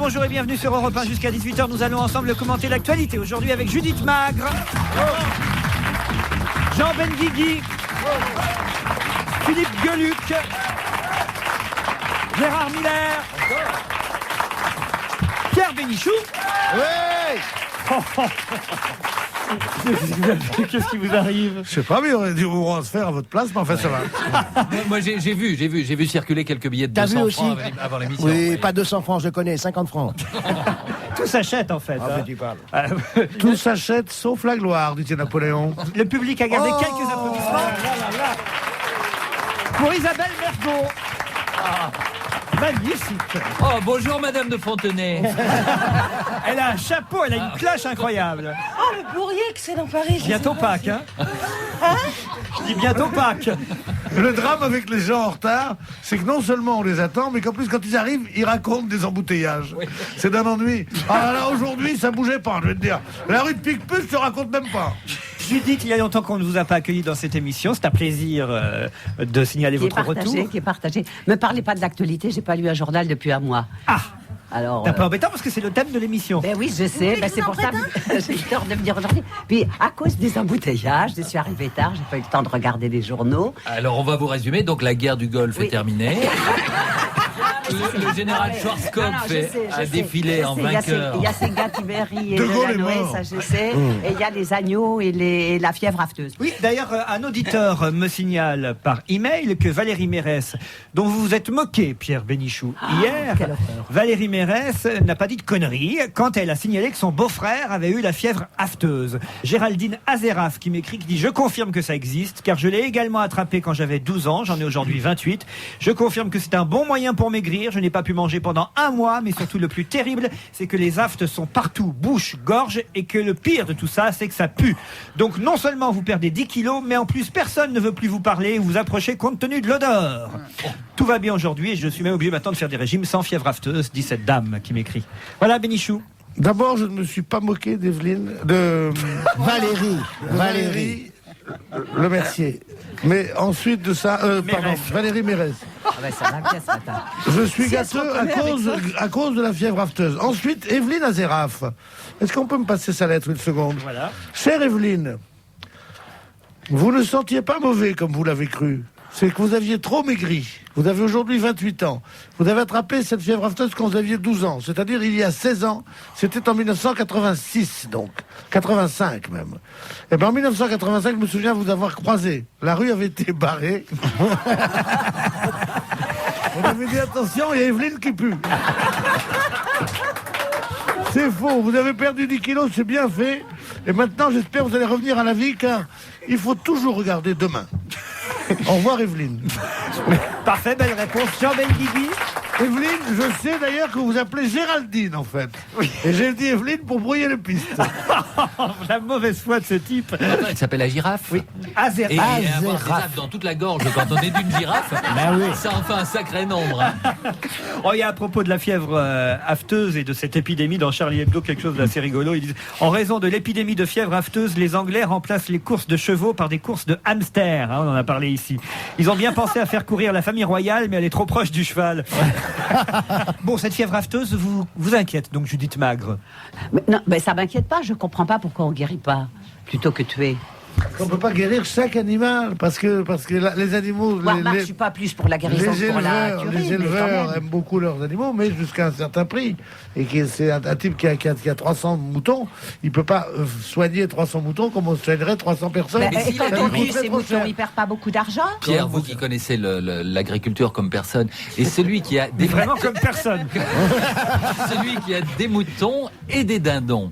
bonjour et bienvenue sur Europe 1 jusqu'à 18h. Nous allons ensemble commenter l'actualité. Aujourd'hui avec Judith Magre, Jean Benguigui, Philippe Gueluc, Gérard Miller, Pierre Bénichou. Oui. Qu'est-ce qui vous arrive? Je sais pas, mais on aurait dû vous transfert à votre place, mais en fait, ça va. Moi, j'ai vu circuler quelques billets de T'as 200 vu francs aussi avant l'émission. Oui, pas 200 francs, je connais, 50 francs. Tout s'achète en fait. En fait, il parle. Tout s'achète sauf la gloire, dit Napoléon. Le public a gardé quelques applaudissements. Pour Isabelle Mergo. Magnifique. Oh, bonjour Madame de Fontenay. Elle a un chapeau, elle a une cloche incroyable. Oh, le bourrier que c'est dans Paris. Bientôt Pâques, hein. Je dis bientôt Pâques. Le drame avec les gens en retard, c'est que non seulement on les attend, mais qu'en plus, quand ils arrivent, ils racontent des embouteillages. Oui. C'est d'un ennui. Ah là, aujourd'hui, ça bougeait pas, je vais te dire. La rue de Picpus, je te raconte même pas. Judith, il y a longtemps qu'on ne vous a pas accueilli dans cette émission. C'est un plaisir de signaler votre retour. Qui est partagé. Me parlez pas de l'actualité, j'ai pas lu un journal depuis un mois. Ah, alors. c'est un peu embêtant parce que c'est le thème de l'émission. Ben oui, je sais. Ben c'est pour ça que j'ai tort de venir aujourd'hui. Puis à cause des embouteillages, je suis arrivée tard, j'ai pas eu le temps de regarder les journaux. Alors, on va vous résumer. Donc, la guerre du Golfe est terminée. Le général Schwarzkopf a défilé en vainqueur. Il y a ces gars Tiberi et De Gaulle est Delanoë, mort. ça je sais. Et il y a les agneaux et la fièvre afteuse. Oui, d'ailleurs, un auditeur me signale par email que Valérie Mérès, dont vous vous êtes moqué, Pierre Bénichou, hier, quelle horreur. Valérie Mérès n'a pas dit de conneries quand elle a signalé que son beau-frère avait eu la fièvre afteuse. Géraldine Azeraf qui m'écrit, qui dit « Je confirme que ça existe, car je l'ai également attrapé quand j'avais 12 ans, j'en ai aujourd'hui 28. Je confirme que c'est un bon moyen pour maigrir. Je n'ai pas pu manger pendant un mois, mais surtout le plus terrible, c'est que les aftes sont partout, bouche, gorge, et que le pire de tout ça, c'est que ça pue. Donc non seulement vous perdez 10 kilos, mais en plus personne ne veut plus vous parler ou vous approcher compte tenu de l'odeur. Tout va bien aujourd'hui et je suis même obligé maintenant de faire des régimes sans fièvre afteuse, dit cette dame qui m'écrit. Voilà, Bénichou. D'abord, je ne me suis pas moqué d'Evelyne, de Valérie Lemercier. Mais ensuite de ça, pardon, Valérie Mérès. Ah ben ça va bien ce matin. Je suis Si elle se gâteux reconnaît à cause de la fièvre afteuse. Ensuite, Evelyne Azeraf. Est-ce qu'on peut me passer sa lettre une seconde? Voilà. Chère Evelyne, vous ne sentiez pas mauvais comme vous l'avez cru. C'est que vous aviez trop maigri. Vous avez aujourd'hui 28 ans. Vous avez attrapé cette fièvre afteuse quand vous aviez 12 ans. C'est-à-dire il y a 16 ans. C'était en 1986, donc. 85 même. Et bien en 1985, je me souviens vous avoir croisé. La rue avait été barrée. On avait dit attention, il y a Evelyne qui pue. C'est faux, vous avez perdu 10 kilos, c'est bien fait. Et maintenant, j'espère que vous allez revenir à la vie, car il faut toujours regarder demain. Au revoir, Evelyne. Parfait, belle réponse. Jean Benguigui. Evelyne, je sais d'ailleurs que vous appelez Géraldine, en fait. Oui. Et j'ai dit Evelyne pour brouiller les pistes. La mauvaise foi de ce type. Il s'appelle la girafe. Oui, Azeraf. Et avoir des aftes dans toute la gorge quand on est d'une girafe, ça en fait un sacré nombre. Oh, il y a à propos de la fièvre afteuse et de cette épidémie dans Charlie Hebdo quelque chose d'assez rigolo. Ils disent en raison de l'épidémie de fièvre afteuse, les Anglais remplacent les courses de chevaux par des courses de hamsters. Hein, on en a parlé ici. Ils ont bien pensé à faire courir la famille royale, mais elle est trop proche du cheval. Bon, cette fièvre afteuse vous inquiète, donc Judith Magre. Mais non, mais ça m'inquiète pas, je comprends pas pourquoi on guérit pas plutôt que tuer. On ne peut pas guérir chaque animal, parce que les animaux... Je suis pas plus pour la guérison que pour la tuerie. Les éleveurs aiment beaucoup leurs animaux, mais jusqu'à un certain prix. Et c'est un type qui a 300 moutons, il ne peut pas soigner 300 moutons comme on soignerait 300 personnes. Et quand on tue ces moutons, ils perdent pas beaucoup d'argent? Pierre, vous qui connaissez l'agriculture comme personne, et celui qui a des Vraiment comme personne. celui qui a des moutons et des dindons.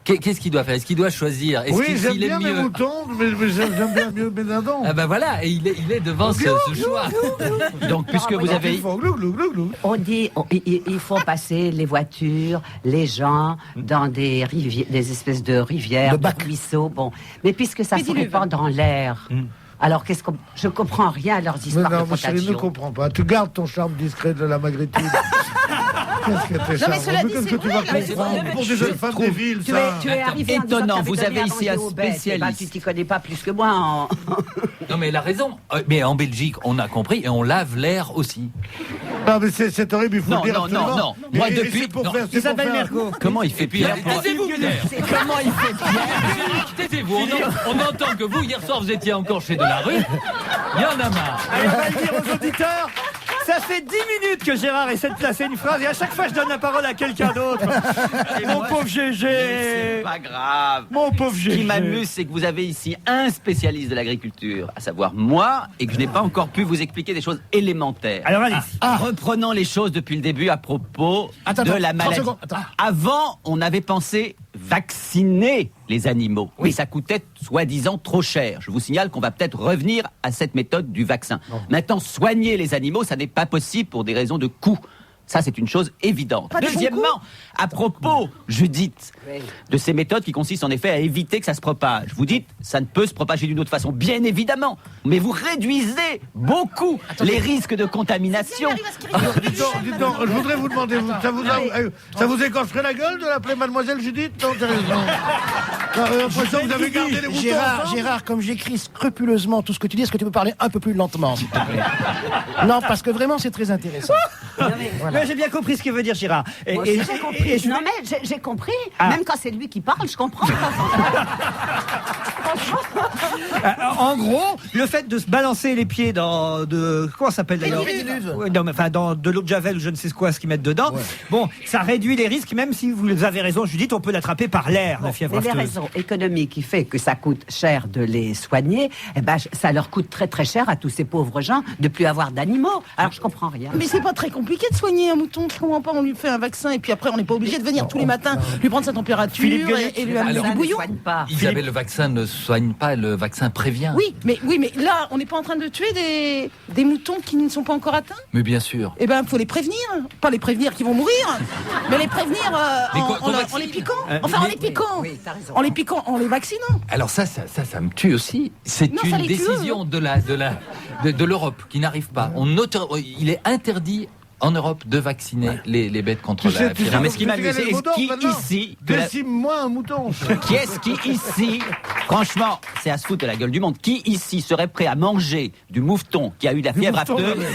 Qu'est-ce qu'il doit faire? Est-ce qu'il doit choisir? Oui, j'aime bien mes moutons, mais j'aime bien mieux mes dindons. Ah ben voilà, et il est devant ce choix. Donc, puisque vous avez... On dit il faut passer les voitures, les gens dans des rivières, des espèces de rivières, de ruisseaux. Bon, mais puisque ça se répand dans l'air. Alors, je comprends rien à leurs histoires de non, contagion. chérie, ne comprends pas. Tu gardes ton charme discret de la magritude. Qu'est-ce que t'es charmant? Qu'est-ce que tu vas comprendre pour des jeunes femmes des villes, ça? Tu es arrivé étonnant, vous avez donné à ici manger un aux bêtes. spécialiste. Eh ben, tu t'y connais pas plus que moi. Non mais elle a raison. Mais en Belgique, on a compris et on lave l'air aussi. Non, mais c'est horrible, il faut Non, le dire non, absolument. non. Moi, Et depuis- c'est pour non. faire- c'est Isabelle pour faire- Mergo. Comment il fait Pierre Taisez-vous, Pierre. Comment il fait Pierre Taisez-vous. On entend que vous, hier soir, vous étiez encore chez Delarue. Il y en a marre. Allez, on va le dire aux auditeurs. Ça fait 10 minutes que Gérard essaie de placer une phrase et à chaque fois je donne la parole à quelqu'un d'autre. Mon pauvre GG. C'est pas grave. Mon pauvre Ce GG. qui m'amuse, c'est que vous avez ici un spécialiste de l'agriculture, à savoir moi, et que je n'ai pas encore pu vous expliquer des choses élémentaires. Alors allez. Reprenons les choses depuis le début à propos de la 30 maladie. secondes, attends. Avant, on avait pensé vacciner les animaux. Oui, ça coûtait soi-disant trop cher. Je vous signale qu'on va peut-être revenir à cette méthode du vaccin. Maintenant, soigner les animaux, ça n'est pas possible pour des raisons de coût. Ça, c'est une chose évidente. Deuxièmement, à propos, Judith, de ces méthodes qui consistent en effet à éviter que ça se propage. Vous dites, ça ne peut se propager d'une autre façon, bien évidemment, mais vous réduisez beaucoup les risques de contamination. Dites donc, je voudrais vous demander, ça vous écorcherait la gueule de l'appeler Mademoiselle Judith? Non, sérieusement. L'impression que vous avez gardé les moutons ensemble. Gérard, comme j'écris scrupuleusement tout ce que tu dis, est-ce que tu peux parler un peu plus lentement, s'il te plaît? Non, parce que vraiment, c'est très intéressant. Mais j'ai bien compris ce que veut dire Gérard. Et, Moi aussi, et- j'ai compris. et je Non, vais- mais j'ai compris. Ah. Même quand c'est lui qui parle, je comprends. En gros, le fait de se balancer les pieds dans comment ça s'appelle d'ailleurs Ouais, non, mais enfin dans de l'eau de javel ou je ne sais quoi ce qu'ils mettent dedans. Bon, ça réduit les risques, même si vous avez raison, Judith, on peut l'attraper par l'air, la fièvre Mais les afteuse. raisons économiques qui fait que ça coûte cher de les soigner, eh ben, ça leur coûte très très cher à tous ces pauvres gens de plus avoir d'animaux. Alors je comprends rien. Mais c'est pas très compliqué de soigner un mouton, je comprends pas, on lui fait un vaccin et puis après on n'est pas obligé de venir tous les matins lui prendre sa température Philippe Gueluc, et lui amener alors, du Ça ne bouillon. soigne pas. Isabelle, le vaccin ne soigne pas, le vaccin prévient. Oui, mais là on n'est pas en train de tuer des moutons qui ne sont pas encore atteints. Mais bien sûr. Eh ben faut les prévenir, pas les prévenir qu'ils vont mourir, mais les prévenir Mais en qu'on vaccine. les piquant, enfin en les piquant, oui, t'as raison. en les piquant, en les vaccinant. Alors ça me tue aussi. C'est Non, ça une les tue, décision de l'Europe qui n'arrive pas. Il est interdit en Europe de vacciner les bêtes contre la fièvre. Non, mais ce qui Tu sais m'amuse, quel est le mot est-ce qui d'ordre, maintenant ici, Décime-moi un mouton. qui est-ce qui ici, franchement, c'est à se foutre de la gueule du monde, qui ici serait prêt à manger du mouton qui a eu la fièvre mouton, afteuse,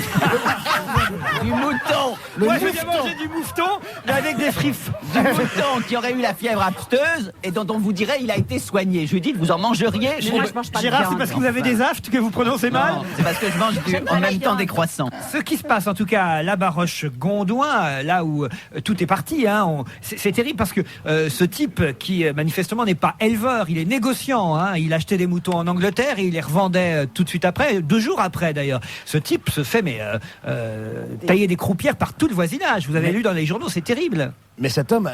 du mouton, Moi, je veux bien manger du moufton, mais avec des frites. du mouton qui aurait eu la fièvre afteuse et dont on vous dirait il a été soigné. Judith, vous en mangeriez? Mais moi, je mange pas de Gérard, c'est viande, parce que vous avez enfin. des aftes que vous prononcez mal. Non, c'est parce que je mange en même temps des croissants. Ce qui se passe en tout cas à La Baroche-Gondouin, là où tout est parti, hein, c'est terrible parce que ce type qui manifestement n'est pas éleveur, il est négociant, hein, il achetait des moutons en Angleterre et il les revendait tout de suite après, 2 jours après d'ailleurs. Ce type se fait tailler des croupières par tout le voisinage. Vous avez lu dans les journaux, c'est terrible. Mais cet homme,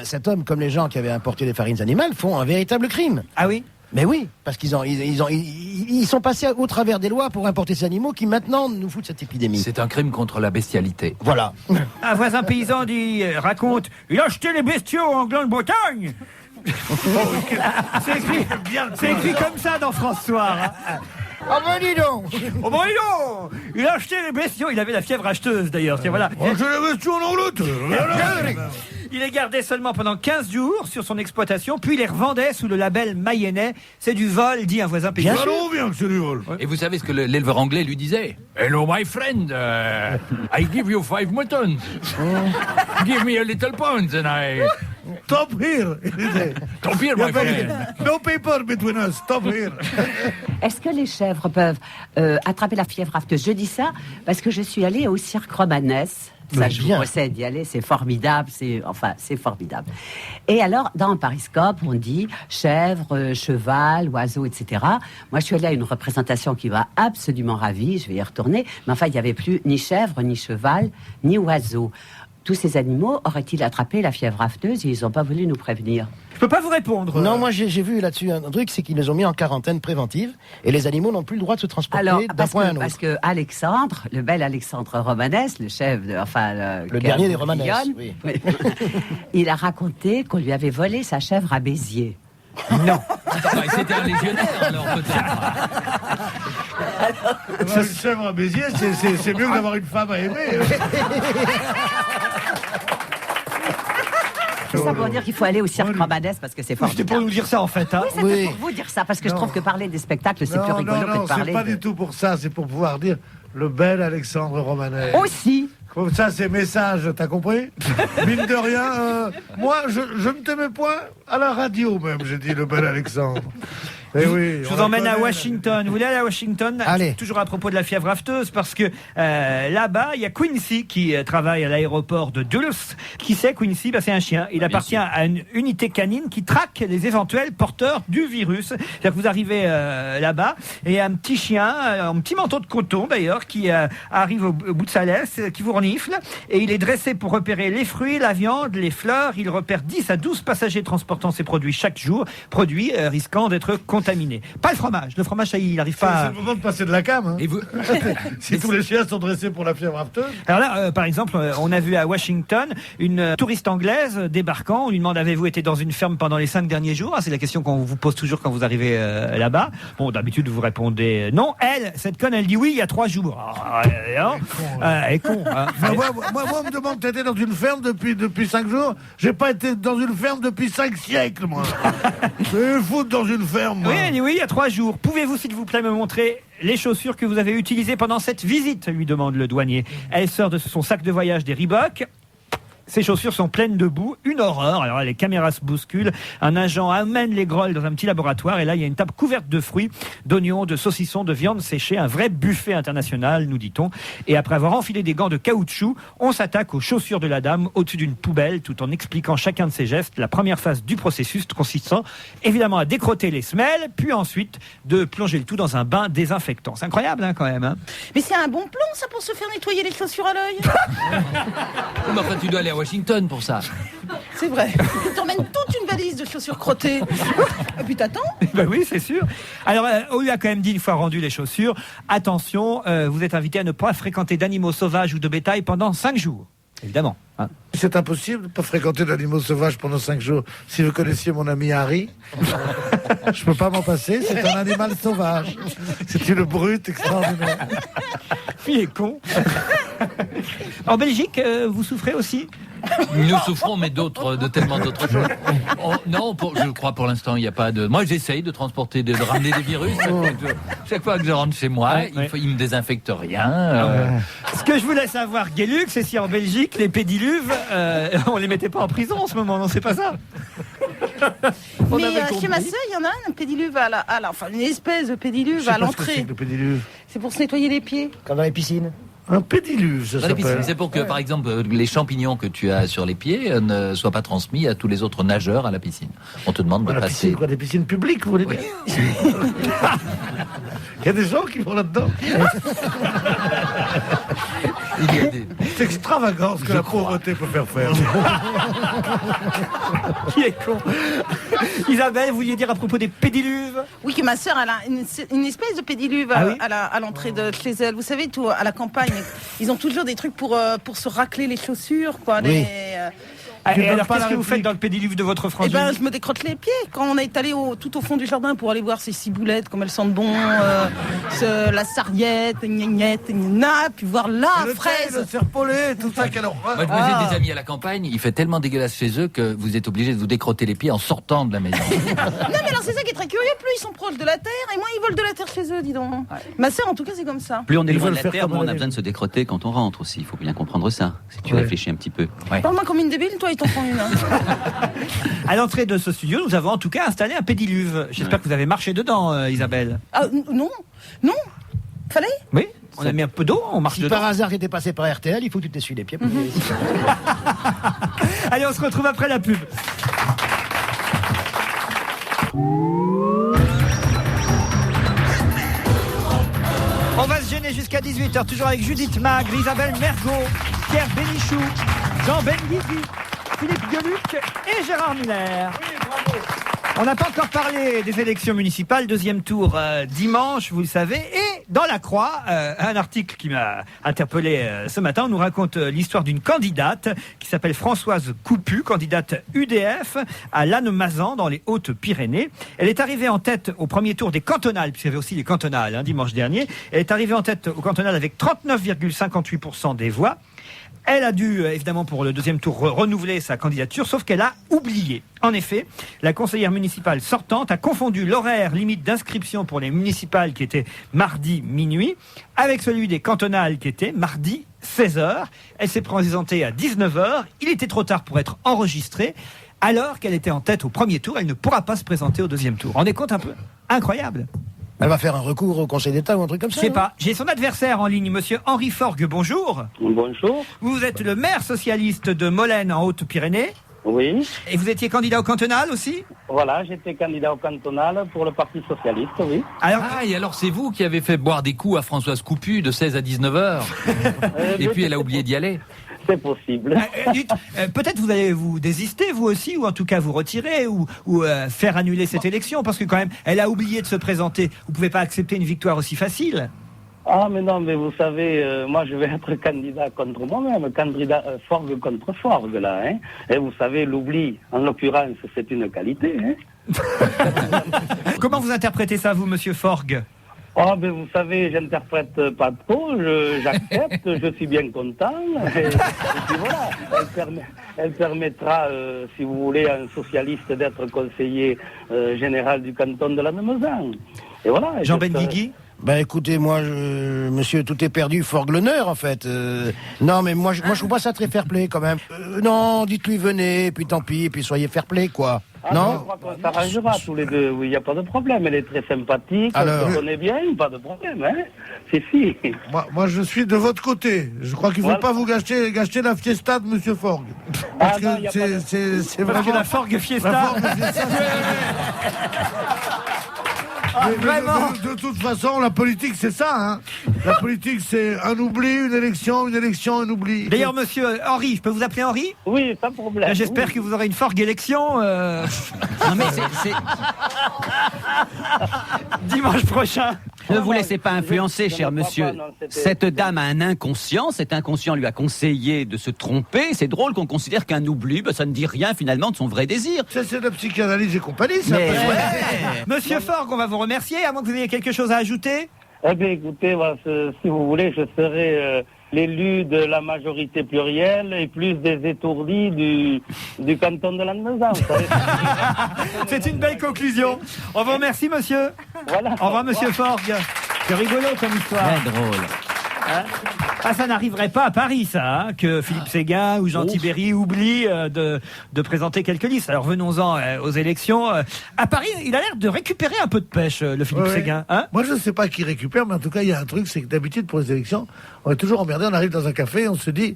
comme les gens qui avaient importé des farines animales, font un véritable crime. Ah oui. Mais oui, parce qu'ils ils sont passés au travers des lois pour importer ces animaux qui maintenant nous foutent cette épidémie. C'est un crime contre la bestialité. Voilà. Un voisin paysan raconte, il a acheté les bestiaux en Grande-Bretagne. C'est écrit comme ça dans France Soir. Hein. Ah ben dis donc. Oh bon, il a acheté les bestiaux. Il avait la fièvre acheteuse d'ailleurs. Tiens, voilà. Oh, j'ai la question en Angleterre. Il les gardait seulement pendant 15 jours sur son exploitation, puis il les revendait sous le label Mayennais. C'est du vol, dit un voisin paysan. Alors, bien que c'est du vol. Et vous savez ce que l'éleveur anglais lui disait? Hello my friend, I give you 5 muttons. Give me a little pound and I... Stop here. Don't fear my friend. No paper between us. Stop here. Est-ce que les chèvres peuvent attraper la fièvre afteuse? Je dis ça parce que je suis allée au cirque romanesque. Ça, je vous conseille d'y aller, c'est formidable, c'est formidable. Et alors, dans Pariscope, on dit chèvre, cheval, oiseau, etc. Moi, je suis allée à une représentation qui m'a absolument ravie, je vais y retourner, mais enfin, il n'y avait plus ni chèvre, ni cheval, ni oiseau. Tous ces animaux auraient-ils attrapé la fièvre afteuse et ils n'ont pas voulu nous prévenir? Je peux pas vous répondre. Non, moi j'ai vu là-dessus un truc, c'est qu'ils les ont mis en quarantaine préventive et les animaux n'ont plus le droit de se transporter Alors, d'un point à un autre. parce que Alexandre, le bel Alexandre Romanès, le chef de, Le dernier des Romanès, oui. Il a raconté qu'on lui avait volé sa chèvre à Béziers. Non. C'était un légionnaire alors peut-être. Une chèvre à Béziers, c'est mieux que d'avoir une femme à aimer. C'est ça pour dire qu'il faut aller au cirque romanesque parce que c'est C'était formidable. pour nous dire ça en fait. Hein. Oui, c'était pour vous dire ça, parce que je trouve que parler des spectacles, c'est plus rigolo que de c'est parler pas de... du tout pour ça. C'est pour pouvoir dire le bel Alexandre Romanet. Aussi, Comme ça, ces messages, t'as compris? Mine de rien, moi, je ne t'aimais point à la radio même, j'ai dit le bel Alexandre. Eh oui, je vous emmène à Washington. Vous voulez aller à Washington? Allez. Toujours à propos de la fièvre afteuse, parce que là-bas, il y a Quincy qui travaille à l'aéroport de Dulles. Qui c'est Quincy? C'est un chien. Il appartient à une unité canine qui traque les éventuels porteurs du virus. C'est-à-dire que vous arrivez là-bas et il y a un petit chien, un petit manteau de coton d'ailleurs, qui arrive au bout de sa laisse, qui vous renifle. Et il est dressé pour repérer les fruits, la viande, les fleurs. Il repère 10 à 12 passagers transportant ces produits chaque jour. Produits risquant d'être contaminé. Pas le fromage. Le fromage, ça, il n'arrive pas. C'est le moment de passer de la cam. Hein. Et vous... Si tous les chiens sont dressés pour la fièvre afteuse. Alors là, par exemple, on a vu à Washington une touriste anglaise débarquant. On lui demande: avez-vous été dans une ferme pendant les 5 derniers jours? C'est la question qu'on vous pose toujours quand vous arrivez là-bas. Bon, d'habitude, vous répondez non. Elle, cette conne, elle dit oui il y a 3 jours. Elle est con. Hein. Moi, on me demande: t'étais dans une ferme depuis 5 jours? J'ai pas été dans une ferme depuis 5 siècles, moi. Je vais foutre dans une ferme, moi. Oui, elle dit oui il y a 3 jours. Pouvez-vous, s'il vous plaît, me montrer les chaussures que vous avez utilisées pendant cette visite? Lui demande le douanier. Elle sort de son sac de voyage des Reebok. Ces chaussures sont pleines de boue, une horreur. Alors les caméras se bousculent, un agent amène les grolles dans un petit laboratoire et là il y a une table couverte de fruits, d'oignons, de saucissons, de viande séchée, un vrai buffet international, nous dit-on. Et après avoir enfilé des gants de caoutchouc, on s'attaque aux chaussures de la dame au-dessus d'une poubelle tout en expliquant chacun de ses gestes. La première phase du processus consistant évidemment à décrotter les semelles, puis ensuite de plonger le tout dans un bain désinfectant. C'est incroyable hein, quand même. Hein. Mais c'est un bon plan ça pour se faire nettoyer les chaussures à l'œil. Mais enfin, tu dois aller à Washington pour ça. C'est vrai. Tu t'emmènes toute une valise de chaussures crottées. Et puis t'attends. Ben oui, c'est sûr. Alors, on lui a quand même dit, une fois rendu les chaussures, attention, vous êtes invité à ne pas fréquenter d'animaux sauvages ou de bétail pendant 5 jours. Évidemment. Hein. C'est impossible de ne pas fréquenter d'animaux sauvages pendant 5 jours. Si vous connaissiez mon ami Harry, je ne peux pas m'en passer, c'est un animal sauvage. C'est une brute extraordinaire. Il est con. En Belgique, vous souffrez aussi? Nous souffrons, mais de tellement d'autres choses. Non, je crois pour l'instant, il n'y a pas de... Moi, j'essaye de transporter, de ramener des virus. Chaque fois que je rentre chez moi, il me désinfecte rien. Ce que je voulais savoir, Guélux, c'est si en Belgique, les pédiluves, on les mettait pas en prison en ce moment, non, c'est pas ça. Mais chez ma sœur, il y en a un pédiluve enfin une espèce de pédiluve à l'entrée. C'est pour se nettoyer les pieds. Comme dans les piscines. Un pédiluve, ça s'appelle. C'est pour que, par exemple, les champignons que tu as sur les pieds ne soient pas transmis à tous les autres nageurs à la piscine. On te demande de la passer... Piscine, quoi, des piscines publiques, vous voulez dire? Il y a des gens qui vont là-dedans. C'est extravagant ce que la pauvreté peut faire. Qui est con. Isabelle, vous vouliez dire à propos des pédiluves? Oui, que ma sœur, elle a une espèce de pédiluve à l'entrée de chez elle. Vous savez, tout à la campagne, ils ont toujours des trucs pour se racler les chaussures, quoi. Oui. Et alors, qu'est-ce que vous faites dans le pédiluve de votre frangine? Eh ben, je me décrotte les pieds. Quand on est allé tout au fond du jardin pour aller voir ces ciboulettes, comme elles sentent bon, la sarriette, puis voir la fraise. Le serpolet, tout ça, quelle horreur. Moi, j'ai des amis à la campagne, il fait tellement dégueulasse chez eux que vous êtes obligé de vous décrotter les pieds en sortant de la maison. Non, mais alors c'est ça qui est très curieux. Plus ils sont proches de la terre, et moins ils volent de la terre chez eux, dis donc. Ouais. Ma sœur, en tout cas, c'est comme ça. Plus on est Ils loin de veulent la faire terre, comme moins on on a est. besoin de se décrotter quand on rentre aussi. Il faut bien comprendre ça, si tu réfléchis un petit peu. Ouais. Parle-moi comme une débile, toi, ils t'en font une. Hein. À l'entrée de ce studio, nous avons en tout cas installé un pédiluve. J'espère que vous avez marché dedans, Isabelle. Ah, non. Fallait? Oui, on a mis un peu d'eau, on marche Si dedans. par hasard t'étais passé par RTL, il faut que tu t'essuies les pieds. Pour Allez, on se retrouve après la pub. On va se gêner jusqu'à 18h, toujours avec Judith Magre, Isabelle Mergot, Pierre Bénichou, Jean Benguigui, Philippe Gueluc et Gérard Miller. On n'a pas encore parlé des élections municipales, deuxième tour dimanche, vous le savez. Et dans la Croix, un article qui m'a interpellé ce matin, on nous raconte l'histoire d'une candidate qui s'appelle Françoise Coupu, candidate UDF à Lannemezan dans les Hautes-Pyrénées. Elle est arrivée en tête au premier tour des cantonales, puisqu'il y avait aussi les cantonales dimanche dernier. Elle est arrivée en tête au cantonal avec 39,58% des voix. Elle a dû, évidemment, pour le deuxième tour, renouveler sa candidature, sauf qu'elle a oublié. En effet, la conseillère municipale sortante a confondu l'horaire limite d'inscription pour les municipales qui était mardi minuit avec celui des cantonales qui était mardi 16h. Elle s'est présentée à 19h. Il était trop tard pour être enregistrée. Alors qu'elle était en tête au premier tour, elle ne pourra pas se présenter au deuxième tour. Rendez compte un peu? Incroyable. Elle va faire un recours au Conseil d'État ou un truc comme ça? Je sais pas. J'ai son adversaire en ligne, monsieur Henri Forgue. Bonjour. Bonjour. Vous êtes le maire socialiste de Molène en Haute-Pyrénées. Oui. Et vous étiez candidat au cantonal aussi? Voilà, j'étais candidat au cantonal pour le Parti socialiste, oui. Et alors c'est vous qui avez fait boire des coups à Françoise Coupu de 16 à 19h. Et puis elle a oublié d'y aller. C'est possible. Peut-être vous allez vous désister, vous aussi, ou en tout cas vous retirer, ou faire annuler cette élection, parce que quand même, elle a oublié de se présenter. Vous pouvez pas accepter une victoire aussi facile. Ah, mais non, mais vous savez, moi je vais être candidat contre moi-même, candidat Forgue contre Forgue, là. Hein. Et vous savez, l'oubli, en l'occurrence, c'est une qualité. Hein. Comment vous interprétez ça, vous, monsieur Forgue? Oh, ben vous savez, j'interprète pas trop, j'accepte, je suis bien content. Et puis voilà, elle permettra, si vous voulez, à un socialiste d'être conseiller général du canton de la Meuzan. Et voilà. Jean Benguigui? Ben écoutez, moi, monsieur, tout est perdu, Forgue l'honneur, en fait. Non, mais moi, je trouve pas ça très fair-play, quand même. Non, dites-lui venez, puis tant pis, puis soyez fair-play, quoi. Non, je crois qu'on s'arrangera tous les deux, oui, il n'y a pas de problème. Elle est très sympathique, alors, on se connaît bien, pas de problème, hein. C'est si. Moi, je suis de votre côté. Je crois qu'il ne faut pas vous gâcher la fiesta de monsieur Forgue. Parce que c'est vraiment la Forgue fiesta. La Forgue fiesta, vraiment. De toute façon, la politique, c'est ça. Hein. La politique, c'est un oubli, une élection, un oubli. D'ailleurs, monsieur Henri, je peux vous appeler Henri? Oui, pas de problème. J'espère que vous aurez une Forgue élection. Non, mais c'est... Dimanche prochain. Ne vous laissez pas influencer, cher monsieur. Cette dame a un inconscient. Cet inconscient lui a conseillé de se tromper. C'est drôle qu'on considère qu'un oubli, ça ne dit rien finalement de son vrai désir. C'est de la psychanalyse et compagnie, ça. Mais Monsieur Forgue, on va vous remercier, à moins que vous ayez quelque chose à ajouter. Eh bien, écoutez, voilà, si vous voulez, je serai l'élu de la majorité plurielle et plus des étourdis du canton de la Meuzan. C'est une belle conclusion. On vous remercie, monsieur. Voilà. Au revoir, monsieur Forgue. C'est rigolo comme histoire. très drôle. Ça n'arriverait pas à Paris, ça, hein, que Philippe Séguin ou Jean Tibéri oublient de présenter quelques listes. Alors venons-en aux élections. À Paris, il a l'air de récupérer un peu de pêche, le Philippe Séguin. Hein. Moi, je ne sais pas qui récupère, mais en tout cas, il y a un truc, c'est que d'habitude, pour les élections, on est toujours emmerdé. On arrive dans un café, on se dit,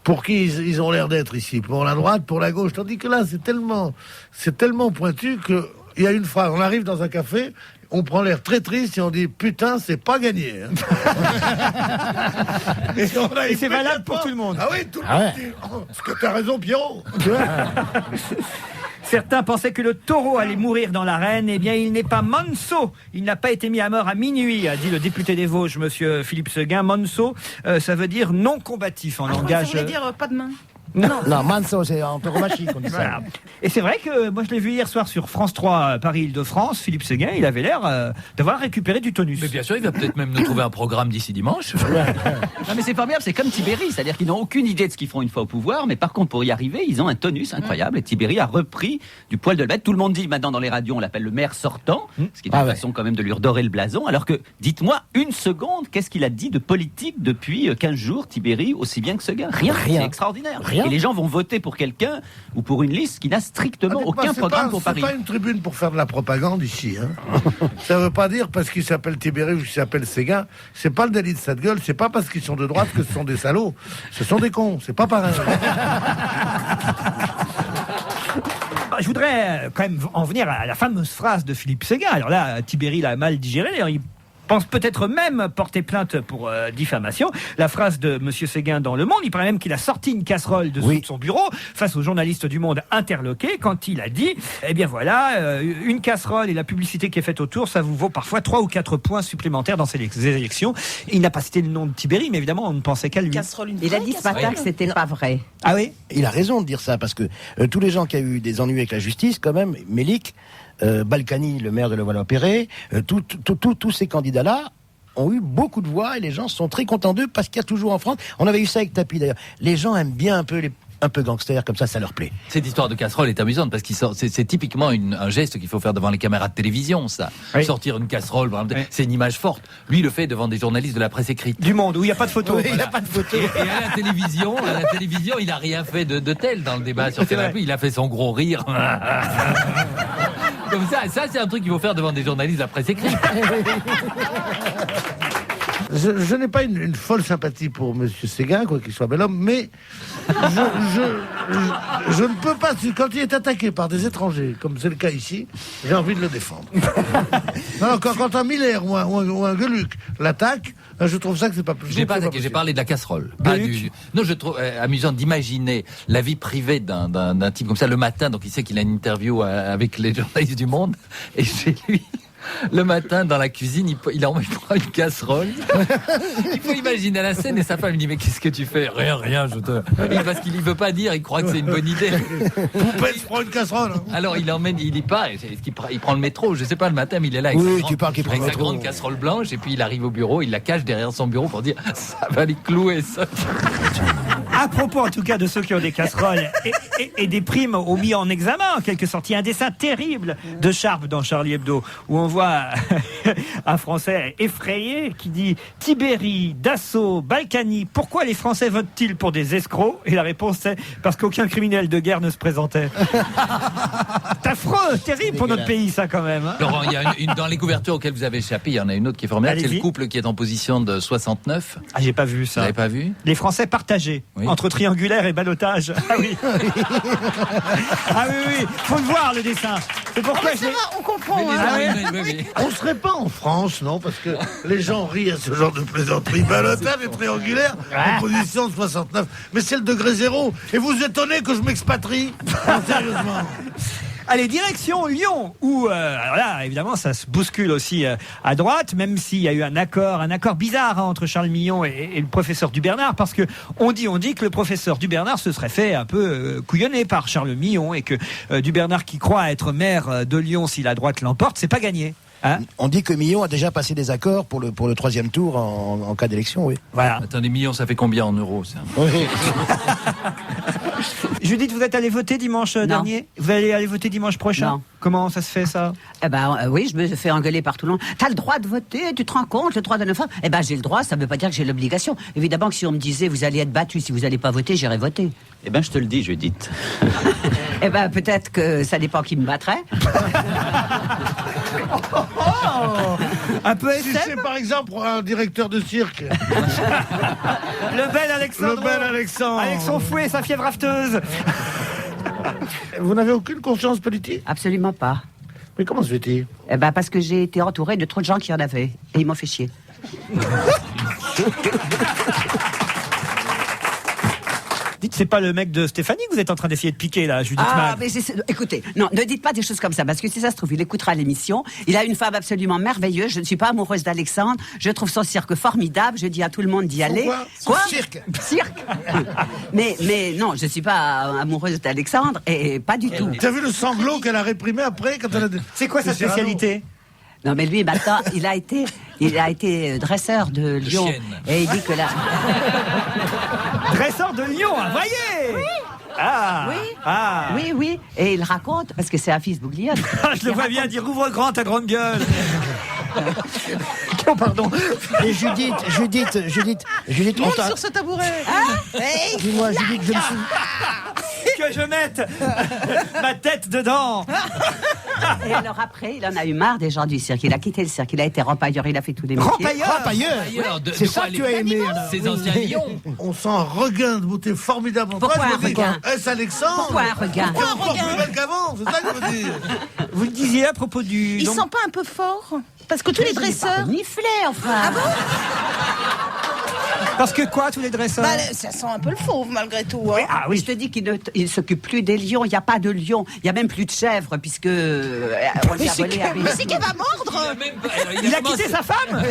pour qui ils ont l'air d'être ici? Pour la droite, pour la gauche? Tandis que là, c'est tellement pointu que il y a une phrase. On arrive dans un café, on prend l'air très triste et on dit putain, c'est pas gagné. Hein. et c'est valable pour tout le monde. Ah oui, tout le monde dit parce que t'as raison, Pierrot. Certains pensaient que le taureau allait mourir dans l'arène. Eh bien, il n'est pas manso. Il n'a pas été mis à mort à minuit, a dit le député des Vosges, monsieur Philippe Séguin. Manso, ça veut dire non combatif en langage. Ça voulait dire pas de main. Non, manso, c'est en tauromachie qu'on dit ça. Voilà. Et c'est vrai que moi je l'ai vu hier soir sur France 3 Paris-Île-de-France, Philippe Séguin, il avait l'air d'avoir récupéré du tonus. Mais bien sûr, il va peut-être même nous trouver un programme d'ici dimanche. Non mais c'est formidable, c'est comme Tibéri, c'est-à-dire qu'ils n'ont aucune idée de ce qu'ils feront une fois au pouvoir, mais par contre pour y arriver, ils ont un tonus incroyable. Et Tibéri a repris du poil de le bête. Tout le monde dit maintenant dans les radios, on l'appelle le maire sortant, ce qui est une façon quand même de lui redorer le blason. Alors que, dites-moi une seconde, qu'est-ce qu'il a dit de politique depuis 15 jours, Tibéri, aussi bien que Séguin? Rien. C'est extraordinaire. Rien. Et les gens vont voter pour quelqu'un ou pour une liste qui n'a strictement aucun programme pour Paris. C'est pas une tribune pour faire de la propagande ici. Hein. Ça veut pas dire parce qu'il s'appelle Tibéri ou qu'il s'appelle Séguin, c'est pas le délit de cette gueule, c'est pas parce qu'ils sont de droite que ce sont des salauds. Ce sont des cons, c'est pas pareil. Je voudrais quand même en venir à la fameuse phrase de Philippe Séguin. Alors là, Tibéri l'a mal digéré. D'ailleurs, il pense peut-être même porter plainte pour diffamation. La phrase de monsieur Séguin dans Le Monde, il paraît même qu'il a sorti une casserole dessous de son bureau face aux journalistes du Monde interloqués quand il a dit, eh bien voilà, une casserole et la publicité qui est faite autour, ça vous vaut parfois 3 ou 4 points supplémentaires dans ces élections. Il n'a pas cité le nom de Tibéri, mais évidemment, on ne pensait qu'à lui. Il a dit ce matin que c'était pas vrai. Ah oui? Il a raison de dire ça, parce que tous les gens qui ont eu des ennuis avec la justice, quand même, Mélic, Balkany, le maire de Levallois-Perret, tous ces candidats-là ont eu beaucoup de voix et les gens sont très contents d'eux parce qu'il y a toujours en France, on avait eu ça avec Tapi d'ailleurs, les gens aiment bien un peu gangster, comme ça leur plaît. Cette histoire de casserole est amusante parce qu'il sort, c'est typiquement un geste qu'il faut faire devant les caméras de télévision, ça. Oui. Sortir une casserole, par exemple, Oui. c'est une image forte. Lui, il le fait devant des journalistes de la presse écrite. Du Monde, où il n'y a pas de photo. Il n'y a pas de photo. Et à la télévision, il n'a rien fait de tel dans le débat sur C'est vrai. TF1. Il a fait son gros rire. Comme ça c'est un truc qu'il faut faire devant des journalistes de la presse écrite. Je n'ai pas une folle sympathie pour M. Séguin, quoi qu'il soit bel homme, mais je ne peux pas, quand il est attaqué par des étrangers, comme c'est le cas ici, j'ai envie de le défendre. Non, quand un Miller ou un Gueluc l'attaque, je trouve ça que c'est pas plus. J'ai pas attaqué, j'ai parlé de la casserole. Pas Non, je trouve amusant d'imaginer la vie privée d'un type comme ça le matin, donc il sait qu'il a une interview avec les journalistes du Monde, et chez lui, le matin, dans la cuisine, il prend une casserole. Il faut imaginer la scène et sa femme lui dit « Mais qu'est-ce que tu fais ?»« Rien, parce qu'il ne veut pas dire, il croit que c'est une bonne idée. Poupette prend une casserole. Hein. Alors il emmène, il y part, il prend le métro, je sais pas, le matin, mais il est là avec, sa grande casserole blanche, et puis il arrive au bureau, il la cache derrière son bureau pour dire « Ça va les clouer, ça !» À propos, en tout cas, de ceux qui ont des casseroles et des primes au mis en examen, en quelque sorte. Il y a un dessin terrible de Sharp dans Charlie Hebdo, où on voit un Français effrayé qui dit « Tibéri, Dassault, Balkany, pourquoi les Français votent-ils pour des escrocs ?» Et la réponse c'est « Parce qu'aucun criminel de guerre ne se présentait. » C'est affreux, terrible pour notre pays, ça, quand même. Hein. Laurent, il y a dans les couvertures auxquelles vous avez échappé, il y en a une autre qui est formidable, c'est Allez-y. le couple qui est en position de 69. Ah, j'ai pas vu ça. Vous n'avez pas vu ? Les Français partagés, Oui. entre triangulaire et ballottage. Ah oui. Ah oui, faut le voir, le dessin. C'est pourquoi Ça va, on comprend. Mais Hein. oui. On serait pas en France, non? Parce que les gens rient à ce genre de plaisanterie. Ballottage et triangulaire en position de 69. Mais c'est le degré zéro. Et vous étonnez que je m'expatrie? Non, sérieusement. Allez, direction Lyon, où, alors là, évidemment, ça se bouscule aussi à droite, même s'il y a eu un accord bizarre entre Charles Millon et le professeur Dubernard, parce que on dit que le professeur Dubernard se serait fait un peu couillonner par Charles Millon, et que Dubernard, qui croit être maire de Lyon si la droite l'emporte, c'est pas gagné. Hein? On dit que Millon a déjà passé des accords pour le troisième tour en cas d'élection, oui. Voilà. Attendez, millions, ça fait combien en euros, ça ? Judith, vous êtes allée voter dimanche dernier? Vous allez aller voter dimanche prochain? Non. Comment ça se fait, ça? Eh ben oui, je me fais engueuler par tout le monde. T'as le droit de voter, tu te rends compte, le droit de 9 ans. Eh ben j'ai le droit, ça veut pas dire que j'ai l'obligation. Évidemment que si on me disait vous allez être battu si vous allez pas voter, j'irais voter. Eh ben, je te le dis, Judith. Eh ben peut-être que ça dépend qui me battrait. Un peu Si SM? c'est par exemple un directeur de cirque. Le bel Alexandre. Le bel Alexandre. Avec son fouet et sa fièvre afteuse. Vous n'avez aucune conscience politique? Absolument pas. Mais comment se fait-il? Eh ben parce que j'ai été entouré de trop de gens qui en avaient. Et ils m'ont fait chier. Dites, c'est pas le mec de Stéphanie que vous êtes en train d'essayer de piquer, là, Judith Ah, Mag. mais écoutez, non, ne dites pas des choses comme ça, parce que si ça se trouve, il écoutera l'émission. Il a une femme absolument merveilleuse. Je ne suis pas amoureuse d'Alexandre. Je trouve son cirque formidable. Je dis à tout le monde d'y aller. Quoi? Son cirque. Cirque. mais non, je ne suis pas amoureuse d'Alexandre, et pas du tout. Tu as vu le sanglot qu'elle a réprimé après quand elle a... C'est quoi sa spécialité? Non, mais lui, maintenant, il a été dresseur de Lyon. chienne. Et il dit que là. Dresseur de Lyon, hein, voyez. Oui. Ah. Oui. Ah. Oui. Et il raconte, parce que c'est un fils bouglione. Je le vois bien dire ouvre grand ta grande gueule. Oh, pardon. Et Judith, on Monte t'a... sur ce tabouret. Dis-moi, Judith, je me suis... Que je mette ma tête dedans. Et alors après, il en a eu marre des gens du cirque. Il a quitté le cirque. Il a été rempailleur. Il a fait tous les métiers. Rempailleur. Ailleurs, C'est ça que tu as aimé, alors. Ces anciens lions. On sent un regain de beauté formidable en toi. Pourquoi Je un me dis, regain? est-ce Alexandre? Pourquoi un regain? T'es encore plus belle qu'avant, c'est ça que je veux dire. Vous le disiez à propos du. Il donc- sent pas un peu fort? Parce que tous les dresseurs. Niflé, enfin. Ah bon? Parce que quoi, tous les dresseurs? Bah, ça sent un peu le fauve malgré tout. Hein. Ah Je oui. te dis qu'il ne s'occupe plus des lions. Il n'y a pas de lions. Il n'y a même plus de chèvres, puisque on lui a volé un Mais c'est qu'elle va mordre. Il a quitté sa femme.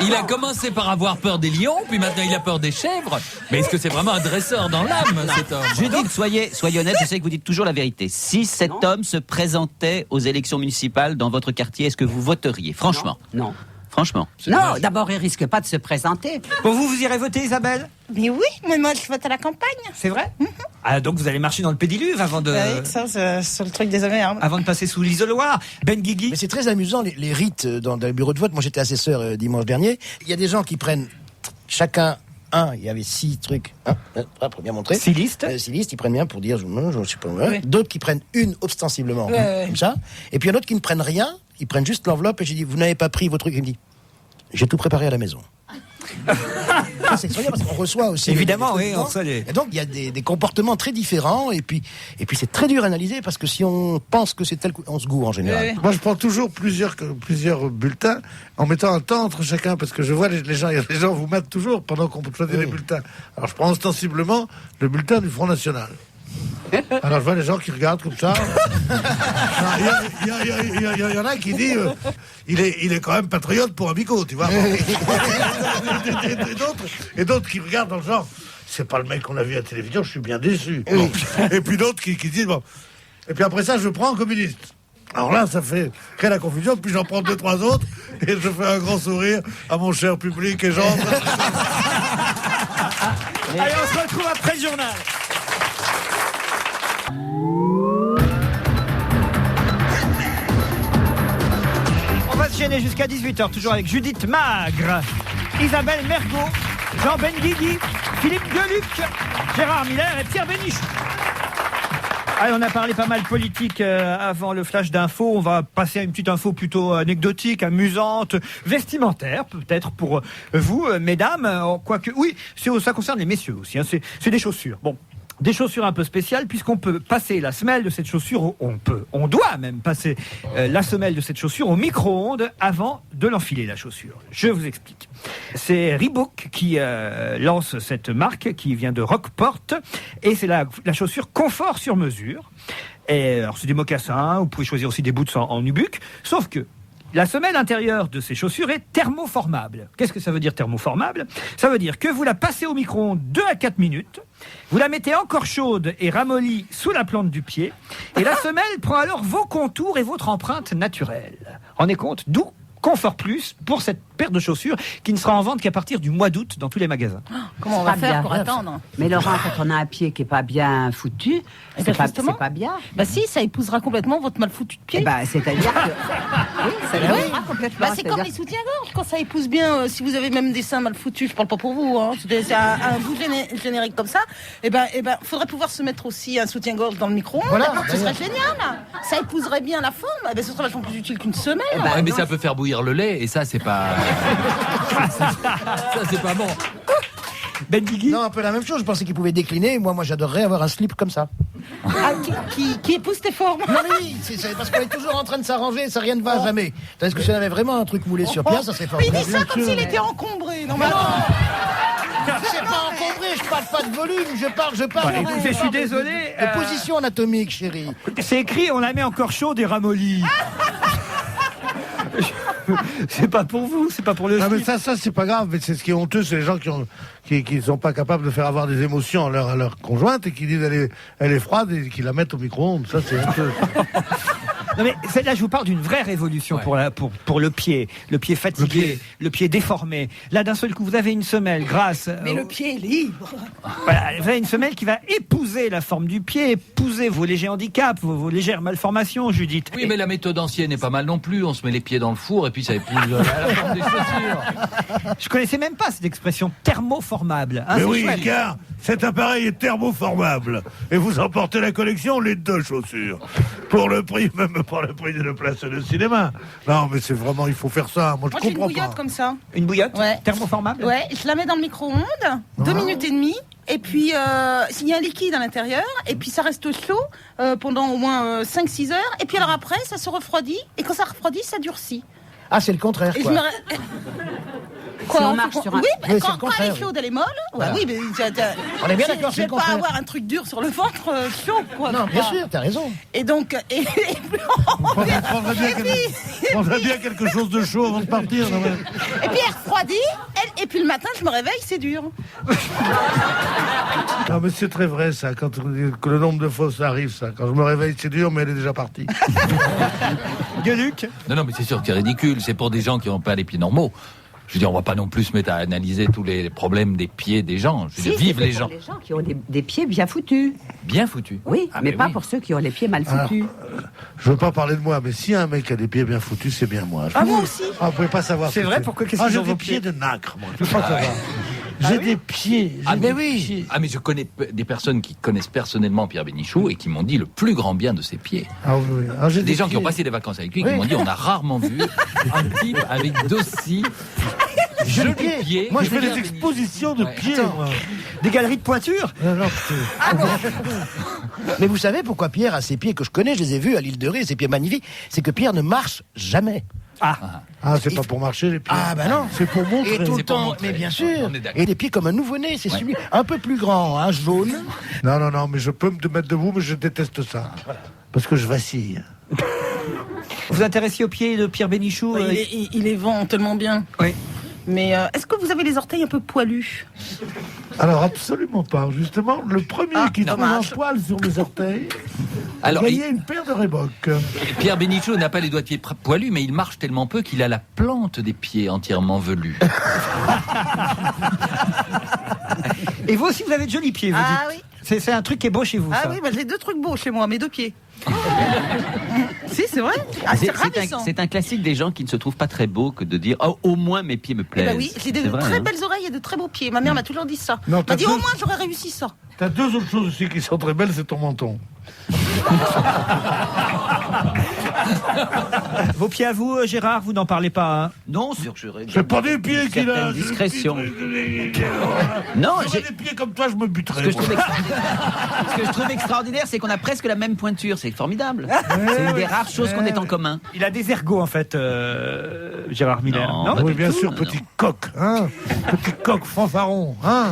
Il a commencé par avoir peur des lions, puis maintenant il a peur des chèvres. Mais est-ce que c'est vraiment un dresseur dans l'âme, cet homme ? Judith, soyez honnête, je sais que vous dites toujours la vérité. Si cet homme se présentait aux élections municipales dans votre quartier, est-ce que vous voteriez, franchement? Non. Franchement. Non, d'abord, il risque pas de se présenter. Bon, vous irez voter, Isabelle? Mais oui, mais moi je vote à la campagne. C'est vrai? Ah, donc vous allez marcher dans le pédiluve avant de... Oui, ça, c'est le truc des Américains. Avant de passer sous l'isoloir. Ben Guigui. Mais c'est très amusant, les rites dans les bureaux de vote. Moi, j'étais assesseur dimanche dernier. Il y a des gens qui prennent chacun il y avait 6 trucs. Pour bien montrer. 6 listes. 6 listes, ils prennent bien pour dire, je sais pas. D'autres qui prennent une ostensiblement, comme ça. Et puis il y en a d'autres qui ne prennent rien, ils prennent juste l'enveloppe et j'ai dit, vous n'avez pas pris vos trucs. Il me dit, j'ai tout préparé à la maison. Ça, c'est extraordinaire parce qu'on reçoit aussi. Évidemment, oui, on reçoit les... Et donc, il y a des comportements très différents. Et puis c'est très dur à analyser parce que si on pense que c'est tel on se gourre en général. Oui. Moi, je prends toujours plusieurs bulletins en mettant un temps entre chacun parce que je vois les gens vous matent toujours pendant qu'on choisit les bulletins. Alors, je prends ostensiblement le bulletin du Front National. Alors, je vois les gens qui regardent comme ça. Il y en a qui disent il est quand même patriote pour Amico, tu vois. Et d'autres qui regardent dans le genre c'est pas le mec qu'on a vu à la télévision, je suis bien déçu. Bon. Et puis d'autres qui disent bon. Et puis après ça, je prends un communiste. Alors là, ça crée la confusion, puis j'en prends 2-3 autres, et je fais un grand sourire à mon cher public, et j'entre. Allez, on se retrouve après le journal. On va se gêner jusqu'à 18h, toujours avec Judith Magre, Isabelle Mergot, Jean Benguigui, Philippe Gueluc, Gérard Miller et Pierre Bénichou. Allez, on a parlé pas mal politique avant le flash d'info. On va passer à une petite info plutôt anecdotique, amusante, vestimentaire peut-être pour vous, mesdames. Quoique, oui, ça concerne les messieurs aussi. Hein, c'est des chaussures. Bon. Des chaussures un peu spéciales puisqu'on peut passer la semelle de cette chaussure, on doit même passer la semelle de cette chaussure au micro-ondes avant de l'enfiler la chaussure. Je vous explique. C'est Reebok qui lance cette marque qui vient de Rockport et c'est la chaussure confort sur mesure. Et alors c'est des mocassins, vous pouvez choisir aussi des boots en nubuck, sauf que la semelle intérieure de ces chaussures est thermoformable. Qu'est-ce que ça veut dire thermoformable? Ça veut dire que vous la passez au micro-ondes 2 à 4 minutes, vous la mettez encore chaude et ramollie sous la plante du pied, et la semelle prend alors vos contours et votre empreinte naturelle. Rendez compte, d'où Confort Plus pour cette paire de chaussures qui ne sera en vente qu'à partir du mois d'août dans tous les magasins. Comment on va faire pour attendre? Mais Laurent, quand on a un pied qui est pas bien foutu, c'est pas bien. Bah si, ça épousera complètement votre mal foutu de pied. Eh ben, c'est-à-dire que... Oui, ça épousera complètement. Bah, c'est comme les soutiens-gorge, quand ça épouse bien, si vous avez même des seins mal foutus, je parle pas pour vous, hein, c'est un bout générique comme ça, et ben, faudrait pouvoir se mettre aussi un soutien-gorge dans le micro-ondes, voilà, ce serait génial. Ça épouserait bien la forme, eh ben, ce serait vachement plus utile qu'une semelle. Eh ben, mais ça peut faire bouillir le lait, et ça, c'est pas... ça, c'est pas bon. Ben Guigui. Non, un peu la même chose. Je pensais qu'il pouvait décliner. Moi, j'adorerais avoir un slip comme ça. Ah, qui épouse tes formes. Non, mais oui, c'est parce qu'on est toujours en train de s'arranger, ça rien ne va jamais. Tandis que si on avait vraiment un truc moulé sur pièce, ça serait Mais formidable. il dit ça comme s'il était encombré. Non, mais c'est pas encombré, je parle pas de volume, je parle. Écoutez, je suis désolé. De position anatomique, chérie. C'est écrit, on la met encore chaude et ramollie. C'est pas pour vous, c'est pas pour le. Non mais ça c'est pas grave, mais c'est ce qui est honteux, c'est les gens qui sont pas capables de faire avoir des émotions à leur conjointe et qui disent elle est froide et qui la mettent au micro-ondes. Ça c'est honteux. Non mais là je vous parle d'une vraie révolution pour le pied fatigué, le pied déformé. Là d'un seul coup vous avez une semelle grâce. Mais le pied est libre. Voilà, vous avez une semelle qui va épouser la forme du pied, épouser vos légers handicaps, vos légères malformations, Judith. Oui, mais la méthode ancienne est pas mal non plus. On se met les pieds dans le four et puis ça épouse la forme des chaussures. Je connaissais même pas cette expression thermoformable. Hein, mais oui, chouette. car cet appareil est thermoformable et vous emportez la collection les 2 chaussures pour le prix, même pour le prix d'une place de cinéma. Non, mais c'est vraiment, il faut faire ça. Moi, je j'ai une comprends bouillotte pas. comme ça. Une bouillotte Ouais. thermoformable. Ouais, je la mets dans le micro-ondes, 2 minutes et demie. Et puis, il y a un liquide à l'intérieur, et puis ça reste chaud pendant au moins 5-6 heures. Et puis alors après, ça se refroidit, et quand ça refroidit, ça durcit. Ah, c'est le contraire, Et quoi. Quoi, on marche sur un... Oui, Oui, c'est le quand elle contraire. est chaude, elle est molle. Voilà. Ouais, oui, mais On est bien d'accord, je c'est vais le pas contraire. avoir un truc dur sur le ventre chaud, quoi. Non, bien sûr, t'as raison. Et donc, Prendrait bien quelque chose de chaud avant de partir. Non, mais... et puis elle refroidit, et puis le matin, je me réveille, c'est dur. Non, mais c'est très vrai ça, que le nombre de fois ça arrive ça. Quand je me réveille c'est dur mais elle est déjà partie. Gueuluc. Non, mais c'est sûr que c'est ridicule. c'est pour des gens qui n'ont pas les pieds normaux. Je veux dire, on va pas non plus se mettre à analyser tous les problèmes des pieds des gens. Je veux dire, vive les gens. Les gens qui ont des pieds bien foutus. Bien foutus. Oui, mais pas pour ceux qui ont les pieds mal foutus. Je veux pas parler de moi, mais si un mec a des pieds bien foutus, c'est bien moi. Ah, moi aussi. Ah, vous pouvez pas savoir. C'est vrai, pourquoi? Qu'est-ce qu'ils j'ai ont des vos pieds pieds de nacre, moi. Je peux pas savoir. J'ai des pieds. Ah, mais oui. Ah, mais je connais des personnes qui connaissent personnellement Pierre Bénichou et qui m'ont dit le plus grand bien de ses pieds. Ah oui. Ah, j'ai Des gens qui pieds. ont passé des vacances avec lui et qui m'ont dit on a rarement vu un type avec d'aussi jolis pieds. Moi, je fais Pierre des expositions de Ouais. pieds, moi. Des galeries de pointure? Non, Mais vous savez pourquoi Pierre a ses pieds que je connais, je les ai vus à l'île de Ré, ses pieds magnifiques, c'est que Pierre ne marche jamais. Ah, c'est pas pour marcher, les pieds. Ah, bah non. C'est pour montrer. Et tout le C'est pour temps, montrer. mais bien Ouais, sûr. on est d'accord. Et des pieds comme un nouveau-né, c'est sublime. Un peu plus grand, hein, jaune. Non, mais je peux me mettre debout, mais je déteste ça. Parce que je vacille. Vous vous intéressiez aux pieds de Pierre Bénichou? Il les vend tellement bien. Oui. Mais est-ce que vous avez les orteils un peu poilus? Alors, absolument pas. Justement, le premier qui trouve un dommage. poil sur mes orteils, Alors, gagnait une paire de Reebok. Pierre Bénichou n'a pas les doigts de pied poilus, mais il marche tellement peu qu'il a la plante des pieds entièrement velue. Et vous aussi, vous avez de jolis pieds, vous Ah dites. oui. C'est un truc qui est beau chez vous, Ah ça. oui, bah, j'ai 2 trucs beaux chez moi, mes 2 pieds. Si, c'est vrai. Ah, c'est ravissant. C'est un classique des gens qui ne se trouvent pas très beaux que de dire oh, au moins mes pieds me Eh plaisent. ben oui, j'ai de C'est vrai, très hein. belles oreilles et de très beaux pieds. Ma mère m'a toujours dit ça. Non, m'a t'as dit deux- au moins j'aurais réussi ça. T'as 2 autres choses aussi qui sont très belles, c'est ton menton. Vos pieds à vous, Gérard, vous n'en parlez pas, hein? Non, sûr, j'aurais C'est pas des pieds qu'il a. certaine discrétion. Non, Non, j'aurais des pieds comme toi, je me Ce buterais. que je trouve extraordinaire, ce que je trouve extraordinaire, c'est qu'on a presque la même pointure. C'est formidable. C'est une des rares choses qu'on ait en commun. Il a des ergots, en fait, Gérard Miller. Non, Oui, du bien tout, sûr, non, petit coq, hein. Petit coq fanfaron, hein.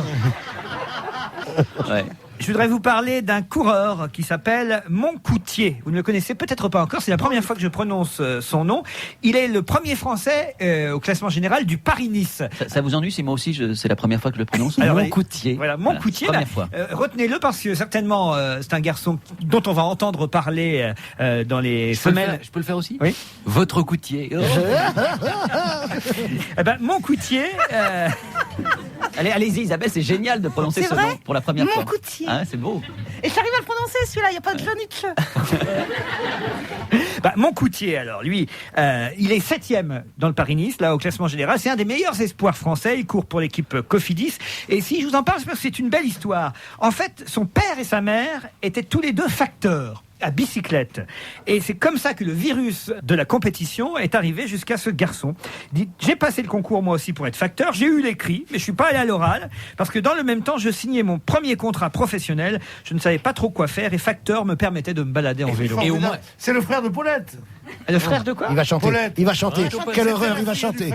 Ouais. Je voudrais vous parler d'un coureur qui s'appelle Moncoutier. Vous ne le connaissez peut-être pas encore, c'est la première fois que je prononce son nom. Il est le premier Français au classement général du Paris-Nice. Ça vous ennuie si moi aussi c'est la première fois que je le prononce? Alors, Moncoutier. Voilà, Moncoutier. Première fois. Retenez-le parce que certainement c'est un garçon dont on va entendre parler dans les semaines. Je peux le faire aussi? Oui. Votre coutier. Eh ben, Moncoutier. Allez-y, Isabelle, c'est génial de prononcer C'est ce vrai nom pour la première fois. Moncoutier. Hein, c'est beau. Et j'arrive à le prononcer celui-là, il n'y a pas de Johnny Moncoutier, alors, lui, il est 7e dans le Paris-Nice, là, au classement général. C'est un des meilleurs espoirs français. Il court pour l'équipe Cofidis. Et si je vous en parle, c'est parce que c'est une belle histoire. En fait, son père et sa mère étaient tous les deux facteurs à bicyclette. Et c'est comme ça que le virus de la compétition est arrivé jusqu'à ce garçon. Il dit, j'ai passé le concours moi aussi pour être facteur, j'ai eu l'écrit, mais je suis pas allé à l'oral, parce que dans le même temps, je signais mon premier contrat professionnel, je ne savais pas trop quoi faire, et facteur me permettait de me balader en vélo. Et au moins, C'est le frère de Paulette. Le frère de quoi? Il va chanter. Paulette. Il va chanter. Ouais. Quelle horreur, il va chanter.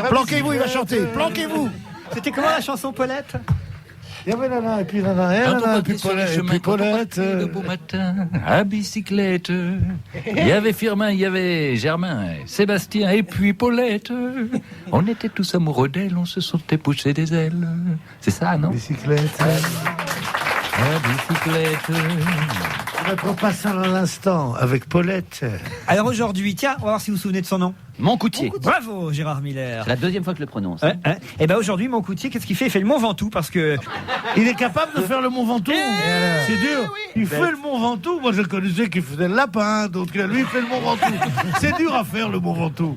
Planquez-vous, il va chanter. Planquez-vous. C'était comment la chanson, Paulette? Il y avait Nana, et puis Nana, et quand on Nana, et partait puis sur les Paulette. Et chemins, puis quand on Paulette. partait le beau matin, à bicyclette, il y avait Firmin, il y avait Germain, Sébastien et puis Paulette. On était tous amoureux d'elle, on se sentait pousser des ailes. C'est ça, non? Bicyclette. À bicyclette. Notre passant à l'instant avec Paulette. Alors aujourd'hui, tiens, on va voir si vous vous souvenez de son nom. Moncoutier. Bravo, Gérard Miller. C'est la deuxième fois que je le prononce. Et ben aujourd'hui, Moncoutier, qu'est-ce qu'il fait? Il fait le Mont Ventoux parce que Il est capable de faire le Mont Ventoux. C'est dur. Il fait le Mont Ventoux. Moi, je connaissais qu'il faisait le lapin. Donc, lui, il fait le Mont Ventoux. C'est dur à faire le Mont Ventoux.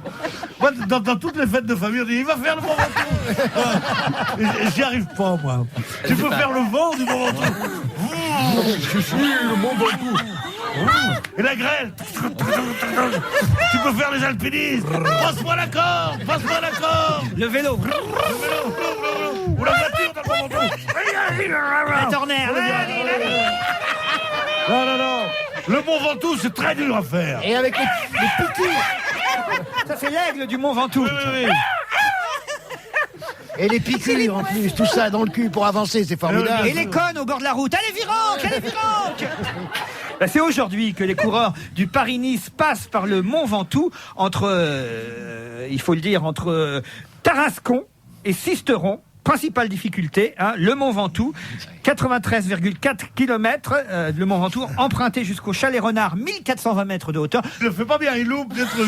Moi, dans toutes les fêtes de famille, on dit il va faire le Mont Ventoux. Et j'y arrive pas, moi. Tu peux faire le vent du Mont Ventoux. Je suis le Mont Ventoux. Et la grêle. Tu peux faire les alpinistes. Passe-moi la corde. Passe-moi la corde. le vélo. Ou la voiture dans le Mont Ventoux. La Tornère. Non. Le Mont Ventoux, c'est très dur à faire. Et avec les piqûres. Ça c'est l'aigle du Mont Ventoux. Oui. Et les piqûres en plus. Tout ça dans le cul pour avancer, c'est formidable. Et les connes au bord de la route. Allez, Virenque. Ben, c'est aujourd'hui que les coureurs du Paris-Nice passent par le Mont Ventoux entre, il faut le dire, entre Tarascon et Sisteron. principale difficulté, le Mont Ventoux, 93,4 km, le Mont Ventoux, emprunté jusqu'au Chalet Renard, 1420 mètres de hauteur. Il le fait pas bien, il loupe des trucs.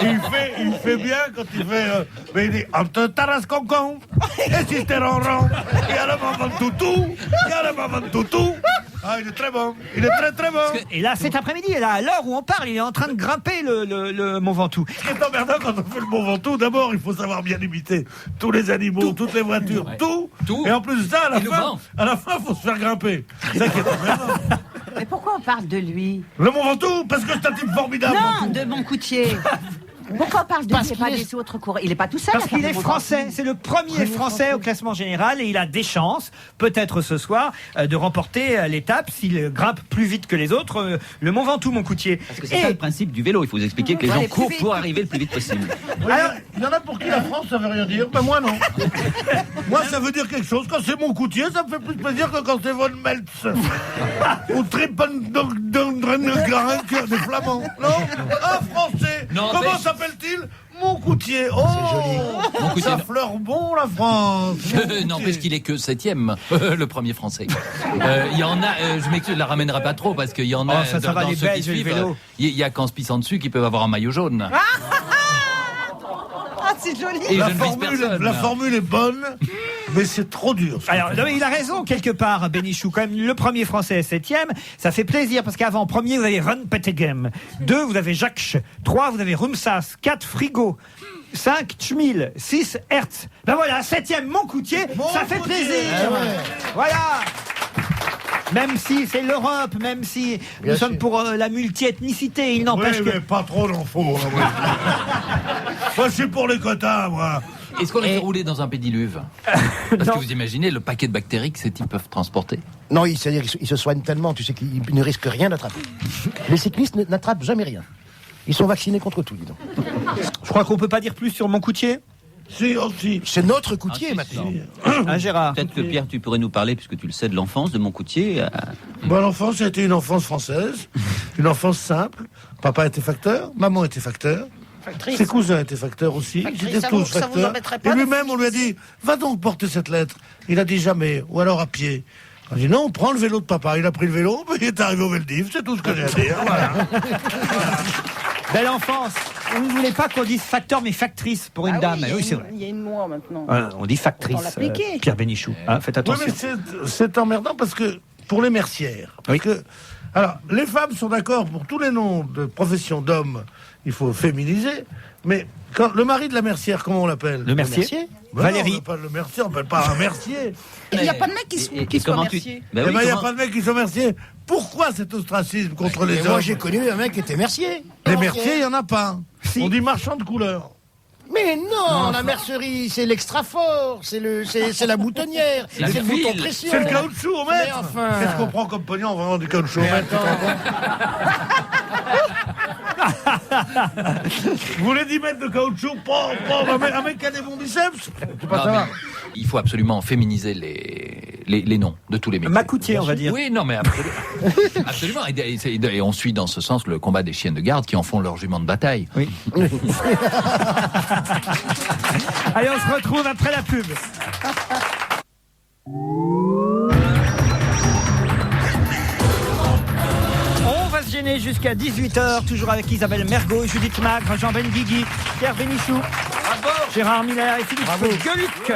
il fait bien quand il fait... mais il dit, entre Tarasconcon, et si t'es ronron, il y a le Mont Ventoux, il y a le Mont Ventoux. Ah, il est très bon, il est très très bon. Et là, cet après-midi, là, à l'heure où on parle, il est en train de grimper le Mont Ventoux. Ce qui est emmerdant quand on fait le Mont Ventoux, d'abord, il faut savoir bien imiter tous les animaux, toutes les voitures, tout. Et en plus de ça, à la fin, il faut se faire grimper. C'est ça qui est emmerdant. Mais pourquoi on parle de lui? Le Mont Ventoux, parce que c'est un type formidable. Non, de Moncoutier. Pourquoi on parle de lui et pas des autres coureurs? Il n'est pas tout seul. Parce qu'il est français, c'est le premier français au classement général et il a des chances, peut-être ce soir, de remporter l'étape s'il grimpe plus vite que les autres, le Mont Ventoux, Moncoutier. Parce que c'est ça le principe du vélo, il faut vous expliquer que les gens courent pour arriver le plus vite possible. Alors, il y en a pour qui la France, ça veut rien dire, mais moi non. Moi, ça veut dire quelque chose. Quand c'est Moncoutier, ça me fait plus plaisir que quand c'est Von Meltz. Ou Trippendrengarek des Flamands. Non, un Français. Non, comment s'appelle-t-il? Moncoutier. Oh, c'est joli. Ça fleure bon la France. N'empêche qu'il est que 7e, le premier français. Il y en a, je m'excuse, je la ramènerai pas trop parce qu'il y en a ça va, dans les ceux Belges qui et le suivent. vélo. Il y a qu'en se pissant dessus qui peuvent avoir un maillot jaune. Ah, c'est joli. Et La je ne vise personne. formule est bonne, mais c'est trop dur. Alors, non, mais il a raison quelque part, Bénichou. Quand même, le premier français est 7e, ça fait plaisir parce qu'avant, premier, vous avez Ron Petegem. 2, vous avez Jacques. 3, vous avez Rumsas. 4, Frigo. 5, Schmil. 6, Hertz. Ben voilà, 7e, Moncoutier, ça fait plaisir. Voilà. Même si c'est l'Europe, même si nous sommes pour la multi-ethnicité, il n'empêche Oui, que... mais pas trop d'en faut. Moi, je suis pour les quotas, moi. Est-ce qu'on les fait rouler dans un pédiluve? Parce que vous imaginez le paquet de bactéries que ces types peuvent transporter. Non, c'est-à-dire qu'ils se soignent tellement, tu sais qu'ils ne risquent rien d'attraper. Les cyclistes n'attrapent jamais rien. Ils sont vaccinés contre tout, dis donc. Je crois qu'on peut pas dire plus sur Moncoutier. Si, aussi. C'est notre Coutier maintenant. Gérard. Peut-être que Pierre, tu pourrais nous parler, puisque tu le sais, de l'enfance de Moncoutier. Bon, l'enfance a été une enfance française, une enfance simple. Papa était facteur, maman était facteur. Factrice. Ses cousins étaient facteurs aussi. Ils étaient tous ça vous facteurs. embêterait Et pas lui-même, on lui a dit, va donc porter cette lettre. Il a dit jamais, ou alors à pied. On a dit non, on prend le vélo de papa. Il a pris le vélo, il est arrivé au Veldiv, c'est tout ce que j'ai à dire. Voilà. Belle enfance. Vous ne voulez pas qu'on dise facteur mais factrice pour une dame. Oui, c'est vrai. Il y a une loi maintenant. On dit factrice. Autant l'appliquer. Pierre Bénichou. Faites Oui, attention. mais c'est emmerdant parce que pour les mercières. Parce que, alors, les femmes sont d'accord pour tous les noms de professions d'hommes, il faut féminiser. Mais quand le mari de la mercière, comment on l'appelle? Le mercier. Ben Valérie. non, on appelle le mercier, on n'appelle pas un mercier. Il n'y a pas de mec qui soit mercier. Ben Eh oui, ben, il n'y a comment- pas de mecs qui sont merciers. Pourquoi cet ostracisme contre les Et hommes? moi, j'ai connu un mec qui était mercier. Les merciers, il n'y en a pas. Si. On dit marchand de couleurs. Mais non, la mercerie, c'est l'extra fort, c'est la boutonnière, c'est le bouton pression. C'est le caoutchouc au maître. Mais enfin. Qu'est-ce qu'on prend comme pognon en vendant du caoutchouc au maître? Vous voulez 10 mètres de caoutchouc? Un mec qui a des bons biceps? C'est pas Non, ça. mais il faut absolument féminiser les noms de tous les métiers. Macoutier, on va dire. Oui, non, mais absolument. Absolument. Et on suit dans ce sens le combat des chiennes de garde qui en font leur jument de bataille. Oui. Allez, on se retrouve après la pub. On va se gêner jusqu'à 18h, toujours avec Isabelle Mergot, Judith Magre, Jean Benguigui, Pierre Bénichou, Gérard Miller et Philippe Gueluc.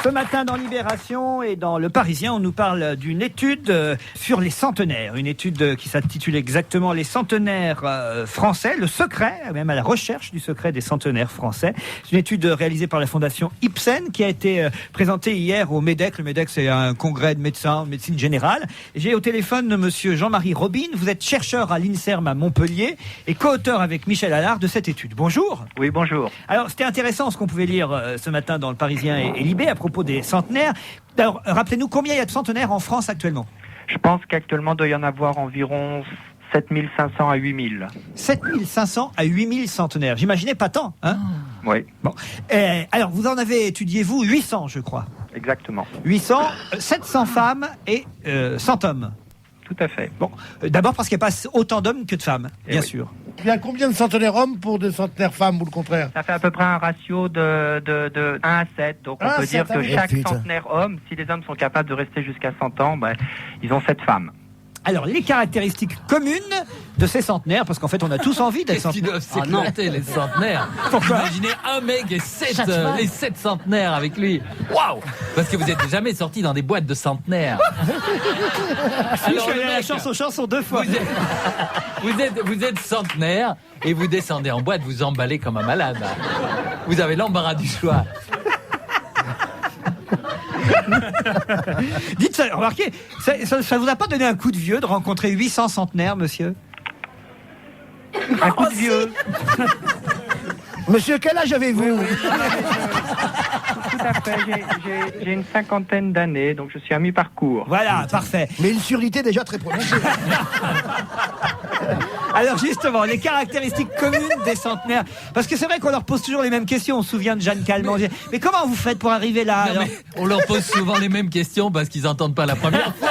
Ce matin, dans Libération et dans Le Parisien, on nous parle d'une étude sur les centenaires. Une étude qui s'intitule exactement Les centenaires français, le secret, même à la recherche du secret des centenaires français. C'est une étude réalisée par la fondation Ipsen qui a été présentée hier au MEDEC. Le MEDEC, c'est un congrès de médecins, de médecine générale. J'ai au téléphone monsieur Jean-Marie Robin. Vous êtes chercheur à l'INSERM à Montpellier et co-auteur avec Michel Allard de cette étude. Bonjour. Oui, bonjour. Alors, c'était intéressant ce qu'on pouvait lire ce matin dans Le Parisien et Libé à propos des centenaires. Alors, rappelez-nous combien il y a de centenaires en France actuellement? Je pense qu'actuellement, il doit y en avoir environ 7500 à 8000. 7500 à 8000 centenaires. J'imaginais pas tant, hein? Oui, Bon. Alors, vous en avez étudié, vous, 800, je crois. exactement. 800, 700 femmes et 100 hommes. Tout à fait. Bon, d'abord parce qu'il n'y a pas autant d'hommes que de femmes, Eh bien oui. sûr. Il y a combien de centenaires hommes pour des centenaires femmes ou le contraire? Ça fait à peu près un ratio de 1 à 7. Donc on peut dire que chaque centenaire homme, si les hommes sont capables de rester jusqu'à 100 ans, ils ont 7 femmes. Alors, les caractéristiques communes de ces centenaires, parce qu'en fait, on a tous envie d'être Qu'est-ce qu'ils doivent s'éclater, les centenaires. Imaginez un mec et les 7 centenaires avec lui. Waouh! Parce que vous n'êtes jamais sorti dans des boîtes de centenaires. Si, je suis allé à la chanson 2 fois. Vous êtes centenaire et vous descendez en boîte, vous emballez comme un malade. Vous avez l'embarras du choix. Dites ça, remarquez, ça vous a pas donné un coup de vieux de rencontrer 800 centenaires, monsieur? Un coup de vieux. Monsieur, quel âge avez-vous? Tout à fait. J'ai une 50aine d'années, donc je suis à mi-parcours. Voilà, parfait. Mais une surdité déjà très prononcée. Alors justement, les caractéristiques communes des centenaires, parce que c'est vrai qu'on leur pose toujours les mêmes questions. On se souvient de Jeanne Calment. Mais comment vous faites pour arriver là? Non, mais on leur pose souvent les mêmes questions parce qu'ils n'entendent pas la première fois.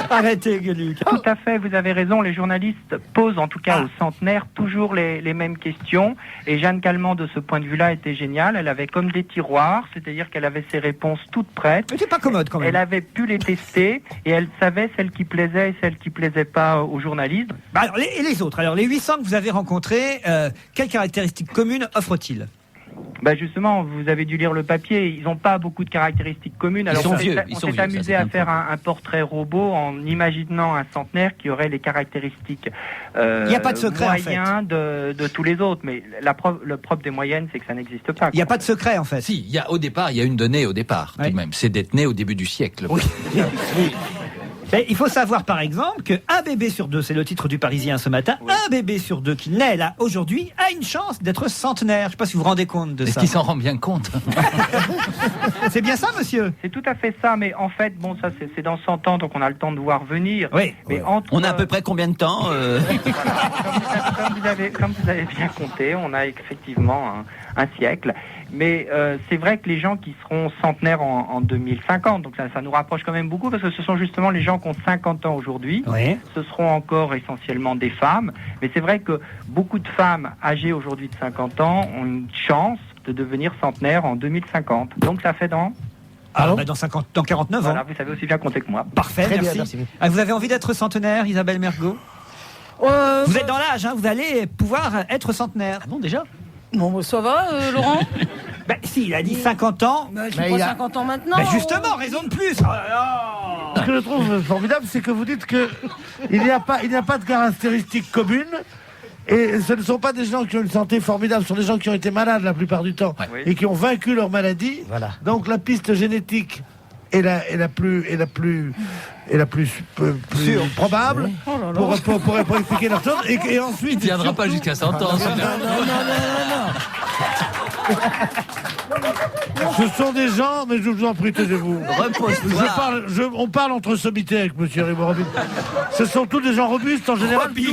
Arrêtez, Gueuluc. Tout à fait, vous avez raison. Les journalistes posent, en tout cas aux centenaires, toujours les mêmes questions. Et Jeanne Calment, de ce point de vue-là, était géniale. Elle avait comme des tiroirs, c'est-à-dire qu'elle avait ses réponses toutes prêtes. Mais c'est pas commode quand même. Elle avait pu les tester et elle savait celles qui plaisaient et celles qui plaisaient pas aux journalistes. Alors, et les autres? Alors, les 800 que vous avez rencontrés, quelles caractéristiques communes offrent-ils? Justement, vous avez dû lire le papier, ils n'ont pas beaucoup de caractéristiques communes. Alors on s'est amusé à faire un portrait robot en imaginant un centenaire qui aurait les caractéristiques il n'y a pas de secret, moyens en fait. de tous les autres. Mais le propre des moyennes, c'est que ça n'existe pas. Il n'y a pas de secret, en fait. Si, il y a une donnée au départ, tout de même. C'est d'être né au début du siècle. Oui. Et il faut savoir par exemple qu'un bébé sur 2, c'est le titre du Parisien ce matin, un bébé sur 2 qui naît là aujourd'hui a une chance d'être centenaire. Je ne sais pas si vous vous rendez compte de ça. Est-ce qu'il s'en rend bien compte? C'est bien ça, monsieur? C'est tout à fait ça, mais en fait, ça c'est dans 100 ans, donc on a le temps de voir venir. Oui. Mais On a à peu près combien de temps Comme vous avez bien compté, on a effectivement un siècle. Mais c'est vrai que les gens qui seront centenaires en 2050, donc ça nous rapproche quand même beaucoup, parce que ce sont justement les gens qui ont 50 ans aujourd'hui. Oui. Ce seront encore essentiellement des femmes. Mais c'est vrai que beaucoup de femmes âgées aujourd'hui de 50 ans ont une chance de devenir centenaires en 2050. Donc ça fait dans 49 ans. Voilà, vous savez aussi bien compter que moi. Parfait, Très bien, merci. merci. Vous avez envie d'être centenaire, Isabelle Mergo? Vous êtes dans l'âge, vous allez pouvoir être centenaire. Ah bon, déjà? Bon, ça va, Laurent? Si, il a dit 50 ans. Je n'ai pas 50 ans maintenant. Justement, raison de plus. Oh là là. Ce que je trouve formidable, c'est que vous dites que il n'y a pas de caractéristiques communes. Et ce ne sont pas des gens qui ont une santé formidable, ce sont des gens qui ont été malades la plupart du temps et qui ont vaincu leur maladie. Voilà. Donc la piste génétique est la plus probable pour expliquer leur chose. Et ensuite, Il ne tiendra pas jusqu'à 100 ans. Ce sont des gens, mais je vous en prie, taisez-vous. On parle entre sommités avec monsieur Raymond Robin. Ce sont tous des gens robustes en général. Et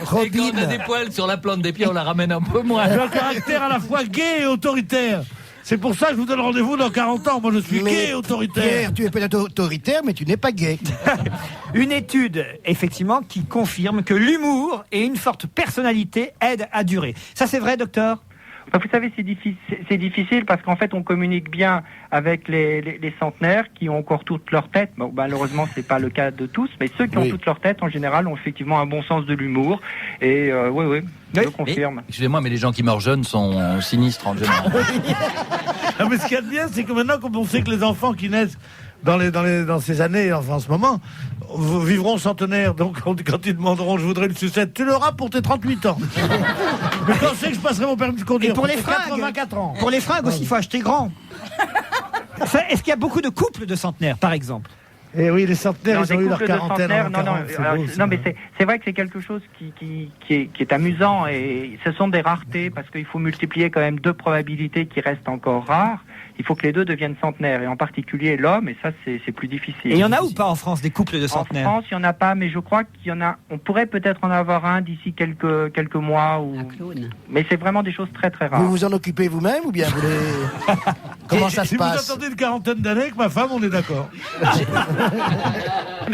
quand on a des poils sur la plante des pieds, on la ramène un peu moins. J'ai un caractère à la fois gay et autoritaire. C'est pour ça que je vous donne rendez-vous dans 40 ans. Moi, je suis gay et autoritaire. Pierre, tu es peut-être autoritaire, mais tu n'es pas gay. Une étude, effectivement, qui confirme que l'humour et une forte personnalité aident à durer. Ça, c'est vrai, docteur? Vous savez, c'est difficile parce qu'en fait, on communique bien avec les centenaires qui ont encore toute leur tête. Bon, malheureusement, c'est pas le cas de tous, mais ceux qui ont toute leur tête, en général, ont effectivement un bon sens de l'humour. Et oui, je confirme. Excusez-moi, mais les gens qui meurent jeunes sont sinistres en général. Mais ce qu'il y a de bien, c'est que maintenant, comme on sait que les enfants qui naissent dans ces années, enfin, en ce moment, vivront centenaires. Donc, quand ils demanderont, je voudrais une sucette, tu l'auras pour tes 38 ans. Mais quand c'est que je passerai mon permis de conduire? Et pour les fringues, 84 ans. Pour les fringues aussi, il faut acheter grand. Est-ce qu'il y a beaucoup de couples de centenaires, par exemple? Et oui, les centenaires, ils ont eu leur quarantaine. Non, mais c'est vrai que c'est quelque chose qui est amusant et ce sont des raretés parce qu'il faut multiplier quand même 2 probabilités qui restent encore rares. il faut que les deux deviennent centenaires, et en particulier l'homme, et ça c'est plus difficile. Et il y en a ou pas en France des couples de centenaires? En France, il n'y en a pas, mais je crois qu'il y en a. On pourrait peut-être en avoir un d'ici quelques mois. Mais c'est vraiment des choses très très rares. Vous vous en occupez vous-même ou bien vous les... Comment ça se passe? Si vous attendez une quarantaine d'années avec ma femme, on est d'accord.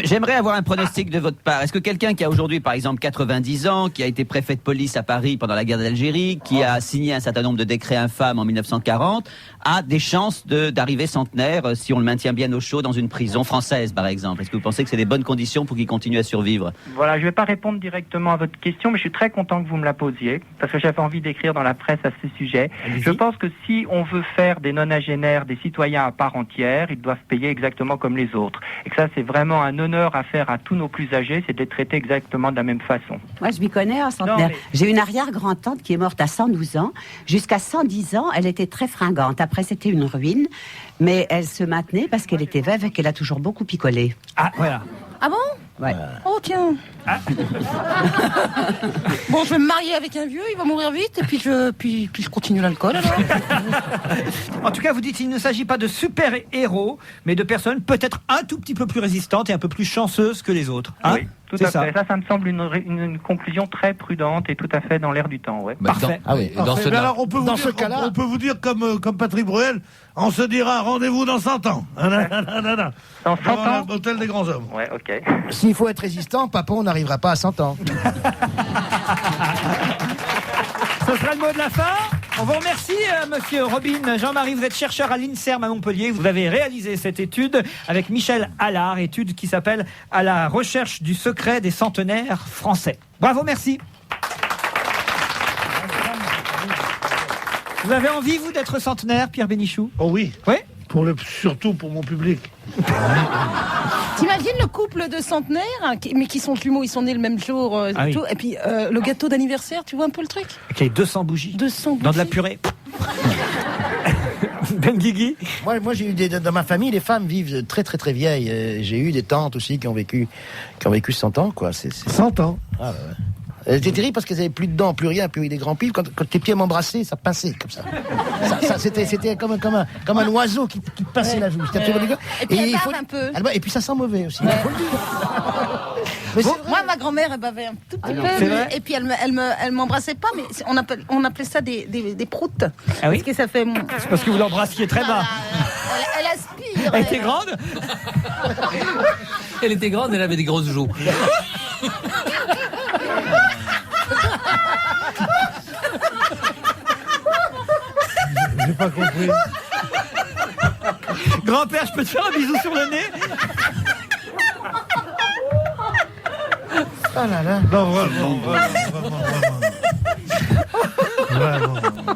J'aimerais avoir un pronostic de votre part. Est-ce que quelqu'un qui a aujourd'hui, par exemple, 90 ans, qui a été préfet de police à Paris pendant la guerre d'Algérie, qui a signé un certain nombre de décrets infâmes en 1940, a des chances d'arriver centenaire si on le maintient bien au chaud dans une prison française, par exemple? Est-ce que vous pensez que c'est des bonnes conditions pour qu'il continue à survivre? Voilà, je ne vais pas répondre directement à votre question, mais je suis très content que vous me la posiez, parce que j'avais envie d'écrire dans la presse à ce sujet. Je pense que si on veut faire des nonagénaires des citoyens à part entière, ils doivent payer exactement comme les autres. Et que ça, c'est vraiment un honneur à faire à tous nos plus âgés, c'est de les traiter exactement de la même façon. Moi, je m'y connais en centenaire. J'ai une arrière-grand-tante qui est morte à 112 ans. Jusqu'à 110 ans, elle était très fringante. Après, c'était une ruine. Mais elle se maintenait parce qu'elle était veuve et qu'elle a toujours beaucoup picolé. Ah, voilà. Ah bon? Ouais. Oh tiens. Ah. Bon, je vais me marier avec un vieux, il va mourir vite, et puis je continue l'alcool alors. En tout cas, vous dites qu'il ne s'agit pas de super-héros, mais de personnes peut-être un tout petit peu plus résistantes et un peu plus chanceuses que les autres. Hein? Oui, tout à fait. Ça me semble une conclusion très prudente et tout à fait dans l'air du temps. Ouais. Parfait. Alors, on peut vous dire comme Patrick Bruel, on se dira rendez-vous dans 100 ans. Dans 100 ans Hôtel des grands hommes. Ouais, ok. S'il faut être résistant, papa, on n'arrivera pas à 100 ans. Ce sera le mot de la fin. On vous remercie, monsieur Robin. Jean-Marie, vous êtes chercheur à l'INSERM à Montpellier. Vous avez réalisé cette étude avec Michel Allard, étude qui s'appelle « À la recherche du secret des centenaires français ». Bravo, merci. Vous avez envie, vous, d'être centenaire, Pierre Bénichou? Oh oui. Oui. Surtout pour mon public. T'imagines le couple de centenaires, mais qui sont jumeaux, ils sont nés le même jour, oui. tout, et puis le gâteau d'anniversaire, tu vois un peu le truc? Ok, 200 bougies. 200 bougies. Dans de la purée. Ben Guigui. Moi, j'ai eu dans ma famille, les femmes vivent très très très vieilles. J'ai eu des tantes aussi qui ont vécu 100 ans, quoi. 100 ans. Ah, ouais. C'était terrible parce qu'elles avaient plus de dents, plus rien, plus des grands pieds. Quand tes pieds m'embrassaient, ça pinçait comme ça. C'était comme un oiseau qui pinçait la joue. C'était absolument dégueu. Et puis elle bave un peu. Et puis ça sent mauvais aussi. Ouais. Faut le dire. Mais moi, ma grand-mère, elle bavait un tout petit peu. vrai Et puis elle m'embrassait pas, mais on appelait ça des proutes. Ah oui? Parce que ça fait. C'est parce que vous l'embrassiez très bas. Elle aspire. Elle était grande? Elle était grande, elle avait des grosses joues. J'ai pas compris. Grand-père, je peux te faire un bisou sur le nez? Ah là là. Non, vraiment.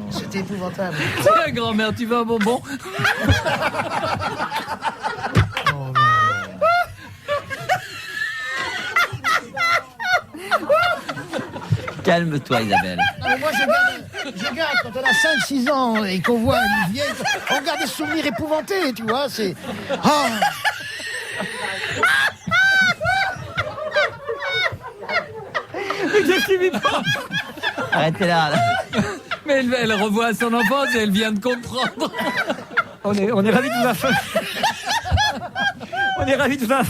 C'était épouvantable. Tiens, grand-mère, tu veux un bonbon? Calme-toi, Isabelle. Non, mais moi, je garde, quand on a 5-6 ans et qu'on voit une vieille, on garde des souvenirs épouvantés, tu vois, c'est... Oh. Arrêtez là. Mais elle revoit son enfance et elle vient de comprendre. On est ravis de vous avoir... On est ravis de vous avoir...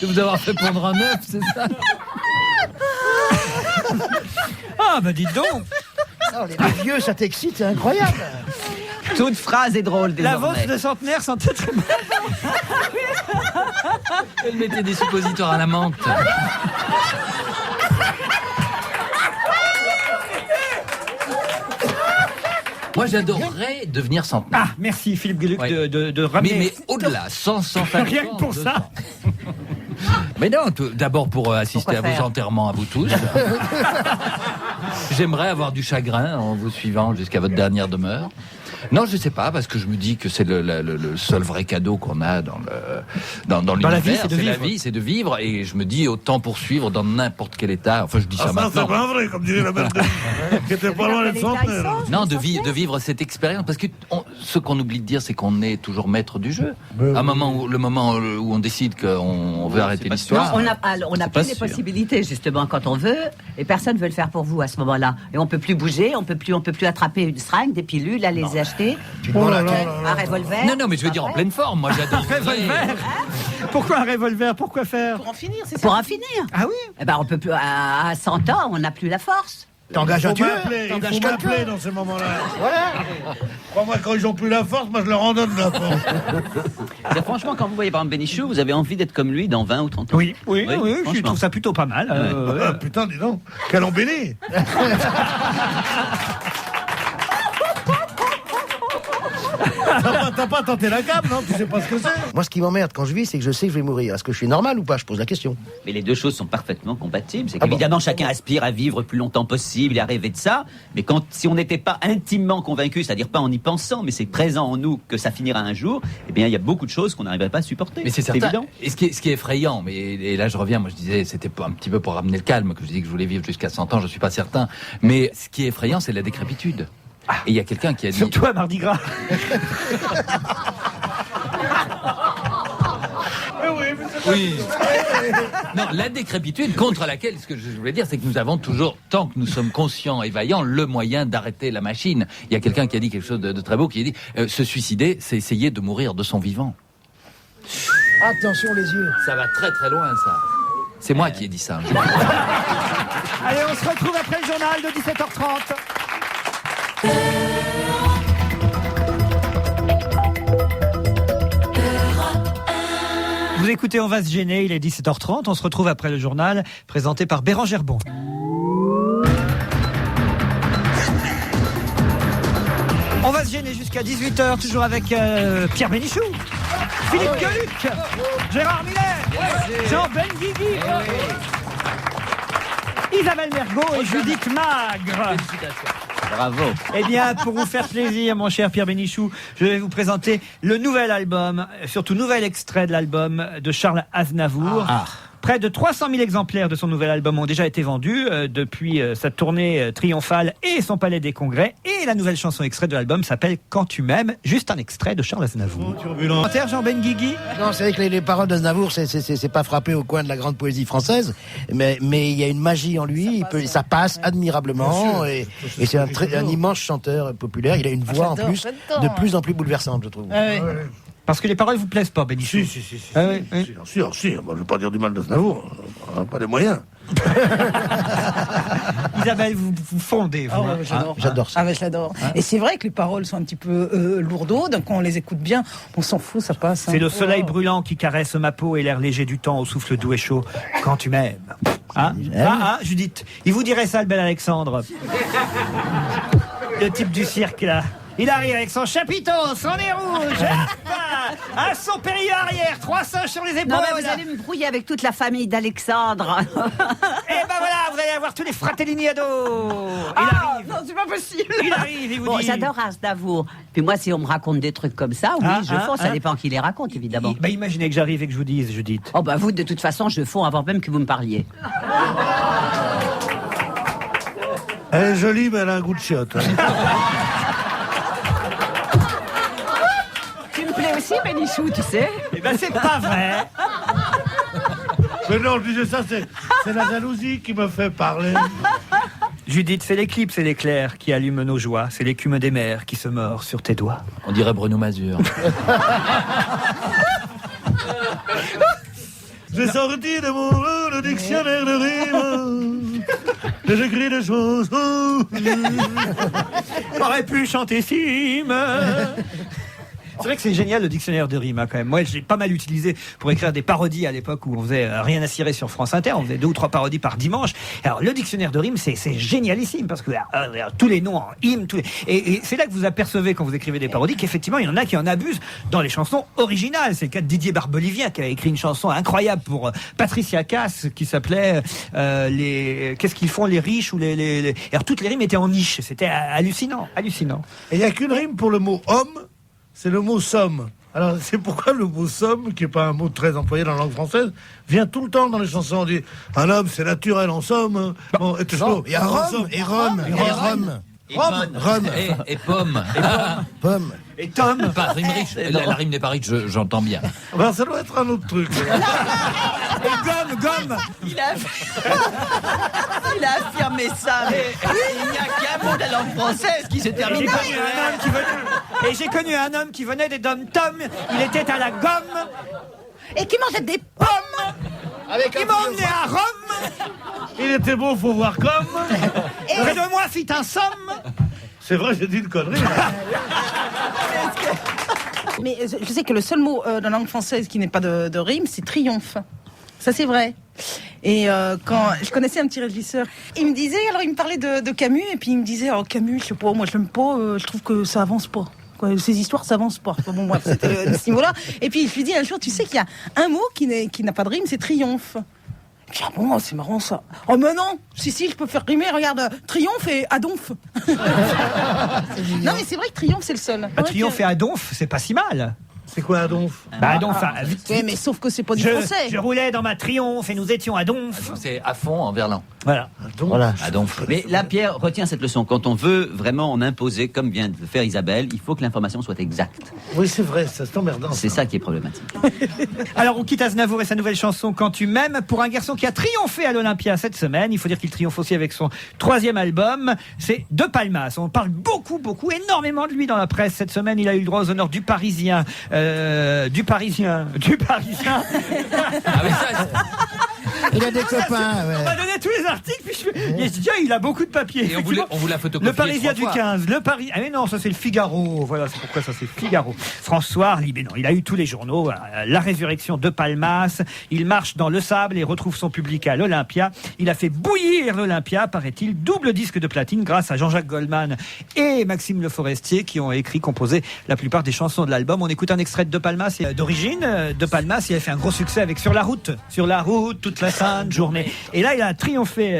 De vous avoir fait pondre un œuf, c'est ça? Ah, bah dites donc. Non, les vieux, ça t'excite, c'est incroyable. Toute phrase est drôle La désormais. vôtre de centenaire sentait très bon. Elle mettait des suppositoires à la menthe. Moi, j'adorerais devenir centenaire. Ah, merci Philippe Gueluc Ouais. de ramener... Mais au-delà, 150 Rien que pour ans, ça. 200. Mais non, d'abord pour assister Pourquoi à vos faire enterrements à vous tous. J'aimerais avoir du chagrin en vous suivant jusqu'à votre dernière demeure. Non, je sais pas, parce que je me dis que c'est le seul vrai cadeau qu'on a dans l'univers. la vie, c'est de la vivre. vie, c'est de vivre. Et je me dis, autant poursuivre dans n'importe quel état. Enfin, je dis ça Ça, maintenant. c'est pas vrai, comme dirait la mère de... qui était pas loin d'être centenaire. Non, de vivre cette expérience. Parce que ce qu'on oublie de dire, c'est qu'on est toujours maître du jeu. À le moment où on décide qu'on veut arrêter l'histoire. On a c'est plus pas les sûr. possibilités, justement, quand on veut, et personne ne veut le faire pour vous à ce moment-là. Et on peut plus bouger, on peut plus attraper une seringue, des pilules, aller acheté? Oh là là Un revolver? Non, mais je veux dire en pleine forme. Moi, j'adore. Revolver. Pourquoi un revolver? Pourquoi faire? Pour en finir, c'est ça. Pour en finir. Ah oui? Eh ben, on peut plus, à 100 ans, on n'a plus la force. T'engages un Il faut tueur. m'appeler, il T'engages faut quelqu'un. m'appeler dans ces moments-là. Voilà. Crois-moi, quand ils ont plus la force, moi je leur en donne la force. Franchement, quand vous voyez par exemple Bénichou, vous avez envie d'être comme lui dans 20 ou 30 ans. Oui, je franchement. trouve ça plutôt pas mal. Ah, putain, dis donc, quel embelli. T'as pas tenté la gamme, non? Tu sais pas ce que c'est? Moi, ce qui m'emmerde quand je vis, c'est que je sais que je vais mourir. Est-ce que je suis normal ou pas? Je pose la question. Mais les deux choses sont parfaitement compatibles. C'est Ah bon? qu'évidemment, chacun aspire à vivre le plus longtemps possible et à rêver de ça. Mais si on n'était pas intimement convaincu, c'est-à-dire pas en y pensant, mais c'est présent en nous que ça finira un jour, eh bien, il y a beaucoup de choses qu'on n'arriverait pas à supporter. Mais c'est certain. évident. Et ce qui est effrayant, et là je reviens, moi je disais, c'était un petit peu pour ramener le calme, que je disais que je voulais vivre jusqu'à 100 ans, je suis pas certain. Mais ce qui est effrayant, c'est la décrépitude. Et il y a quelqu'un qui a dit... Surtout à Mardi Gras. Oui. Non, la décrépitude contre laquelle, ce que je voulais dire, c'est que nous avons toujours, tant que nous sommes conscients et vaillants, le moyen d'arrêter la machine. Il y a quelqu'un qui a dit quelque chose de très beau, qui a dit se suicider, c'est essayer de mourir de son vivant. Attention les yeux. Ça va très très loin, ça. C'est moi qui ai dit ça. Allez, on se retrouve après le journal de 17h30. Vous écoutez, on va se gêner, il est 17h30, on se retrouve après le journal présenté par Bérangère Bon. On va se gêner jusqu'à 18h, toujours avec Pierre Bénichou, Philippe Gueluc, Gérard Miller, Jean Benguigui, Isabelle Mergot et Judith Magre. Bravo. Eh bien, pour vous faire plaisir, mon cher Pierre Bénichou, je vais vous présenter le nouvel album, surtout nouvel extrait de l'album de Charles Aznavour. Près de 300 000 exemplaires de son nouvel album ont déjà été vendus depuis sa tournée triomphale et son palais des congrès. Et la nouvelle chanson extrait de l'album s'appelle Quand tu m'aimes, juste un extrait de Charles Aznavour. Commentaire, Jean Benguigui? Non, c'est vrai que les paroles d'Aznavour, c'est pas frappé au coin de la grande poésie française, mais il y a une magie en lui, ça passe admirablement, et c'est un immense chanteur populaire. Il a une voix en plus de plus en plus bouleversante, je trouve. Parce que les paroles vous plaisent pas, Bénichou? Si. Ah oui. Si. Moi, je veux pas dire du mal d'Aznavour. On n'a pas les moyens. Isabelle, vous fondez, vous. J'adore ça. Ah, je l'adore. Et c'est vrai que les paroles sont un petit peu lourdeaudes. Quand on les écoute bien, on s'en fout, ça passe. C'est le soleil brûlant qui caresse ma peau et l'air léger du temps au souffle doux et chaud. Quand tu m'aimes. Judith. Il vous dirait ça, le bel Alexandre. Le type du cirque, là. Il arrive avec son chapiteau, son nez rouge, un son périlleux arrière, 3 singes sur les épaules. Non, mais vous allez me brouiller avec toute la famille d'Alexandre. Et ben voilà, vous allez avoir tous les fratellini ado. Il arrive. Non, c'est pas possible. Il arrive, il vous dit. J'adore Aznavour. Puis moi, si on me raconte des trucs comme ça, oui, je fonds. Ça dépend qui les raconte, évidemment. Bah, imaginez que j'arrive et que je vous dise, Judith. Oh, bah, vous, de toute façon, je fonds avant même que vous me parliez. Elle est jolie, mais elle a un goût de chiotte. Tu me plais aussi, Bénichou, tu sais. Eh ben, c'est pas vrai. Mais non, je disais ça, c'est la jalousie qui me fait parler. Judith, c'est l'éclipse et l'éclair qui allument nos joies. C'est l'écume des mers qui se mord sur tes doigts. On dirait Bruno Mazur. J'ai sorti de mon le dictionnaire de rimes. Et j'écris des choses. J'aurais pu chanter Sim. C'est vrai que c'est génial le dictionnaire de rimes, quand même. Moi, j'ai pas mal utilisé pour écrire des parodies à l'époque où on faisait rien à cirer sur France Inter. On faisait 2 ou 3 parodies par dimanche. Alors, le dictionnaire de rimes, c'est génialissime parce que tous les noms en hymne, et c'est là que vous apercevez quand vous écrivez des parodies qu'effectivement, il y en a qui en abusent dans les chansons originales. C'est le cas de Didier Barbelivien qui a écrit une chanson incroyable pour Patricia Cass qui s'appelait qu'est-ce qu'ils font les riches ou les... Alors, toutes les rimes étaient en niche. C'était hallucinant. Et il n'y a qu'une rime pour le mot homme. C'est le mot somme. Alors, c'est pourquoi le mot somme, qui n'est pas un mot très employé dans la langue française, vient tout le temps dans les chansons. On dit un homme, c'est naturel en somme. Bon, et il y a Rome et Rome et Rome. Rome et pomme. Pomme. Et Tom. Pas rime riche. La rime n'est pas riche, j'entends bien. Ben, ça doit être un autre truc. Et gomme. Il a affirmé ça. Il n'y a qu'à concours de la langue française qui s'est terminé. J'ai connu un homme qui venait des dom-toms. Il était à la gomme. Et qui mangeait des pommes. Il m'a emmené à Rome. Il était beau, faut voir comme. Près de moi fit un somme. C'est vrai, j'ai dit une connerie. Mais je sais que le seul mot dans la langue française qui n'est pas de rime, c'est triomphe. Ça, c'est vrai. Et quand je connaissais un petit régisseur, il me parlait de Camus, et puis il me disait, oh Camus, je sais pas, moi je l'aime pas, je trouve que ça avance pas. Quoi, ces histoires, ça avance pas. Bon, bref, c'était de ce niveau-là. Et puis je lui dis un jour, tu sais qu'il y a un mot qui n'a pas de rime, c'est triomphe. Je dis, ah bon, c'est marrant ça. Oh mais non, si, je peux faire rimer, regarde, triomphe et adonf. Non mais c'est vrai que triomphe, c'est le seul. Triomphe et adonf, c'est pas si mal. C'est quoi un donf? Adonf, oui, mais sauf que c'est pas du français. Je roulais dans ma triomphe et nous étions à Donf. C'est à fond en verlan. Voilà. À Donf. Mais là, Pierre, retiens cette leçon. Quand on veut vraiment en imposer, comme vient de faire Isabelle, il faut que l'information soit exacte. Oui, c'est vrai, ça c'est emmerdant. C'est ça qui est problématique. Alors, on quitte Aznavour et sa nouvelle chanson Quand tu m'aimes pour un garçon qui a triomphé à l'Olympia cette semaine. Il faut dire qu'il triomphe aussi avec son 3e album. C'est De Palmas. On parle beaucoup, énormément de lui dans la presse cette semaine. Il a eu le droit aux honneurs du Parisien. Du Parisien. Il a des copains. On m'a donné tous les articles, puis je dis, il a beaucoup de papier. Et on vous l'a photocopié. Le Parisien du 15, le Paris. Ah mais non, ça c'est le Figaro. Voilà, c'est pourquoi ça c'est Figaro. François Libénon. Il a eu tous les journaux. La résurrection de Palmas. Il marche dans le sable et retrouve son public à l'Olympia. Il a fait bouillir l'Olympia, paraît-il. Double disque de platine grâce à Jean-Jacques Goldman et Maxime Le Forestier qui ont composé la plupart des chansons de l'album. On écoute un extrait de Palmas d'origine. De Palmas, il a fait un gros succès avec Sur la route, toute la sainte journée. Et là, il a triomphé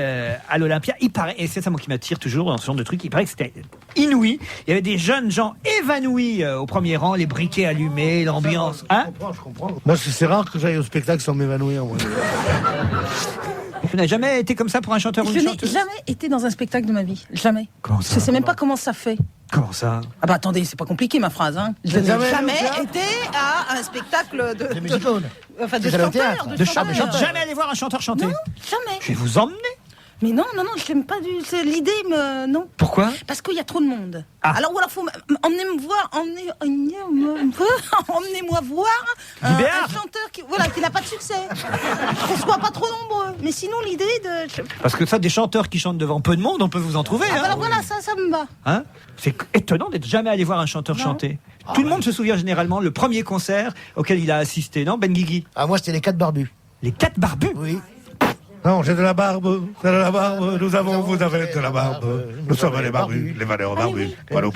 à l'Olympia. Il paraît, et c'est ça moi qui m'attire toujours dans ce genre de truc, il paraît que c'était inouï. Il y avait des jeunes gens évanouis au premier rang, les briquets allumés, l'ambiance. Je comprends. Moi, c'est rare que j'aille au spectacle sans m'évanouir. Moi. Vous n'avez jamais été comme ça pour un chanteur ou une chanteuse? Je n'ai jamais été dans un spectacle de ma vie. Jamais. Comment ça? Je sais même pas comment ça fait. Comment ça? Ah bah attendez, c'est pas compliqué ma phrase. Hein. Je n'ai jamais été à un spectacle de musical. Enfin, de chanteur. Jamais aller voir un chanteur chanter? Non, jamais. Je vais vous emmener. Mais non, je l'aime pas l'idée, non. Pourquoi? Parce qu'il y a trop de monde. Alors, faut emmenez-moi voir un chanteur qui n'a pas de succès. Qu'on soit pas trop nombreux. Mais sinon, l'idée de... Parce que ça, des chanteurs qui chantent devant peu de monde, on peut vous en trouver. Alors voilà, ça me va. C'est étonnant d'être jamais allé voir un chanteur chanter. Tout le monde se souvient généralement le premier concert auquel il a assisté, non, Ben Guigui? Moi, c'était les 4 barbus. Les 4 barbus? Oui. Non, j'ai de la barbe, vous avez de la barbe. Nous sommes les barbus, les valeurs barbus. Poilot.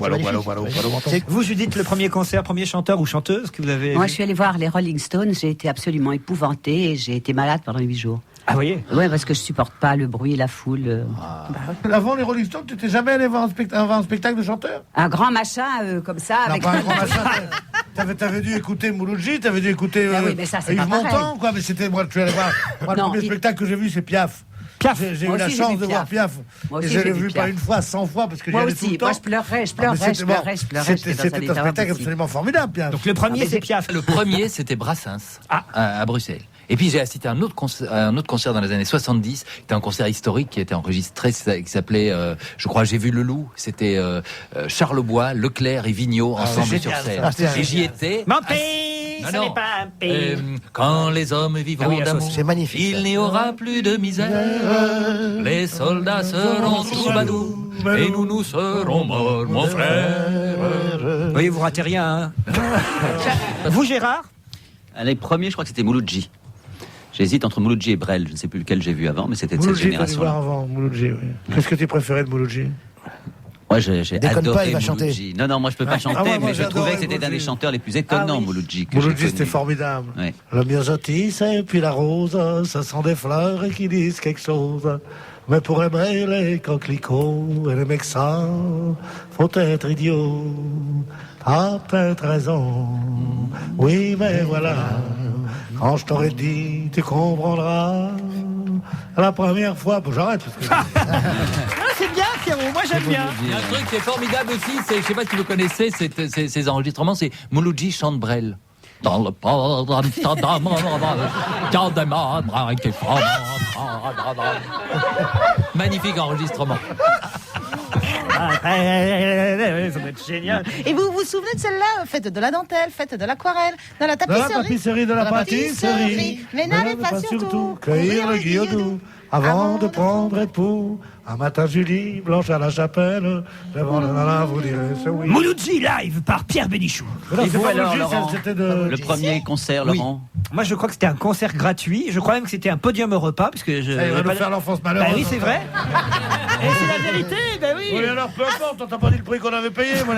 Vous, Judith, le premier concert, premier chanteur ou chanteuse que vous avez Moi, vu? je suis allée voir les Rolling Stones, j'ai été absolument épouvantée et j'ai été malade pendant 8 jours. Ah, vous voyez? Ouais, parce que je supporte pas le bruit, la foule. Avant les Rolling Stones, tu n'étais jamais allé voir un spectacle de chanteur? Un grand machin comme ça. Non, avec... pas un grand machin. T'avais dû écouter Mouloudji, t'avais dû écouter oui, mais ça, c'est Yves pas pareil. Montand, quoi. Mais c'était moi, tu allais voir. Moi, le premier spectacle que j'ai vu, c'est Piaf. J'ai eu la chance de voir Piaf. Moi et aussi, je l'ai j'ai vu vu pas une fois, 100 fois, parce que j'y allais tout le temps. Moi, je pleurais. C'était un spectacle absolument formidable, Piaf. Donc le premier, c'est Piaf. Le premier, c'était Brassens, à Bruxelles. Et puis j'ai assisté à un autre concert dans les années 70. C'était un concert historique qui était enregistré, qui s'appelait, je crois, J'ai vu le loup. C'était Charlebois, Leclerc et Vigneault ensemble sur scène. Et j'y étais. Non. Pas un pays. Quand les hommes vivront d'amour, c'est magnifique. Il n'y aura plus de misère. Les soldats seront tous badauds et nous serons morts, mon frère. Vous voyez, vous ratez rien. Vous, Gérard? Les premiers, je crois que c'était Mouloudji. J'hésite entre Mouloudji et Brel. Je ne sais plus lequel j'ai vu avant, mais c'était de cette génération-là. Avant Mouloudji, oui. Qu'est-ce que tu préférais de Mouloudji? Moi, j'ai adoré pas, il va Mouloudji. Non, moi je peux pas chanter, mais je trouvais que c'était un des chanteurs les plus étonnants, Mouloudji. Mouloudji, c'était formidable. Oui. La myosotis et puis la rose, ça sont des fleurs qui disent quelque chose. Mais pour aimer les coquelicots et les médecins, faut être idiot. T'as peut-être raison. Oui, mais voilà. Quand je t'aurais dit, tu comprendras. La première fois, bon, j'arrête. Parce que... c'est bien, Pierrot, moi j'aime bien. Il y a un truc qui est formidable aussi, je sais pas si vous connaissez ces enregistrements, c'est Mouloudji chante Brel. Dans le port, magnifique enregistrement. Ça va être génial. Et vous vous souvenez de celle-là? Faites de la dentelle, faites de l'aquarelle, dans la tapisserie. De la pâtisserie. Mais n'allez pas surtout cueillir le guillotou avant de prendre époux. Un matin, Julie, blanche à la chapelle. Devant vous direz ce oui. Mouloudji live par Pierre Bénichou. Et vous alors, Juste, Laurent, c'était de- le premier concert, Oui. Laurent? Moi, je crois que c'était un concert gratuit. Je crois même que c'était un podium au repas, puisque je. Ça, il va nous faire l'enfance malheureuse. Bah oui, c'est vrai. Et c'est la vérité, ben oui. Oui, alors peu importe, on t'a pas dit le prix qu'on avait payé, moi.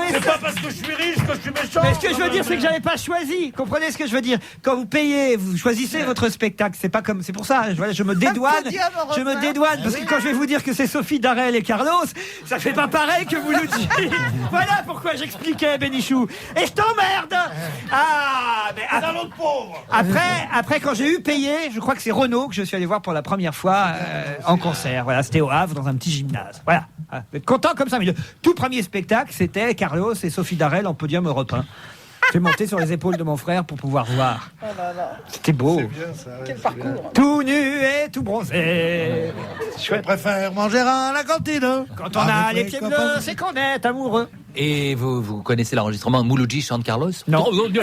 C'est pas parce que je suis riche que je suis méchant. Mais ce que je veux dire, c'est que j'avais pas choisi. Comprenez ce que je veux dire? Quand vous payez, vous choisissez votre spectacle. C'est pas comme, c'est pour ça. Je me dédouane. Je me dédouane parce que quand je vais vous dire que c'est Sophie Darel et Carlos, ça fait pas pareil que Mouloudji. Voilà pourquoi j'expliquais, Bénichou. Et je t'emmerde. Ah, mais après, quand j'ai eu payé, je crois que c'est Renaud que je suis allé voir pour la première fois en concert. Voilà, c'était au Havre dans un petit gymnase. Voilà. Vous êtes content comme ça. Mais le tout premier spectacle, c'était Carlos et Sophie Darel en podium européen. J'ai monté sur les épaules de mon frère pour pouvoir voir. C'était beau. C'est bien, ça, ouais, Quel c'est parcours. bien. Tout nu et tout bronzé. Je préfère manger à la cantine. Quand on a les pieds bleus, c'est qu'on est amoureux. Et vous connaissez l'enregistrement Mouloudji chante Carlos? Non. Je vais te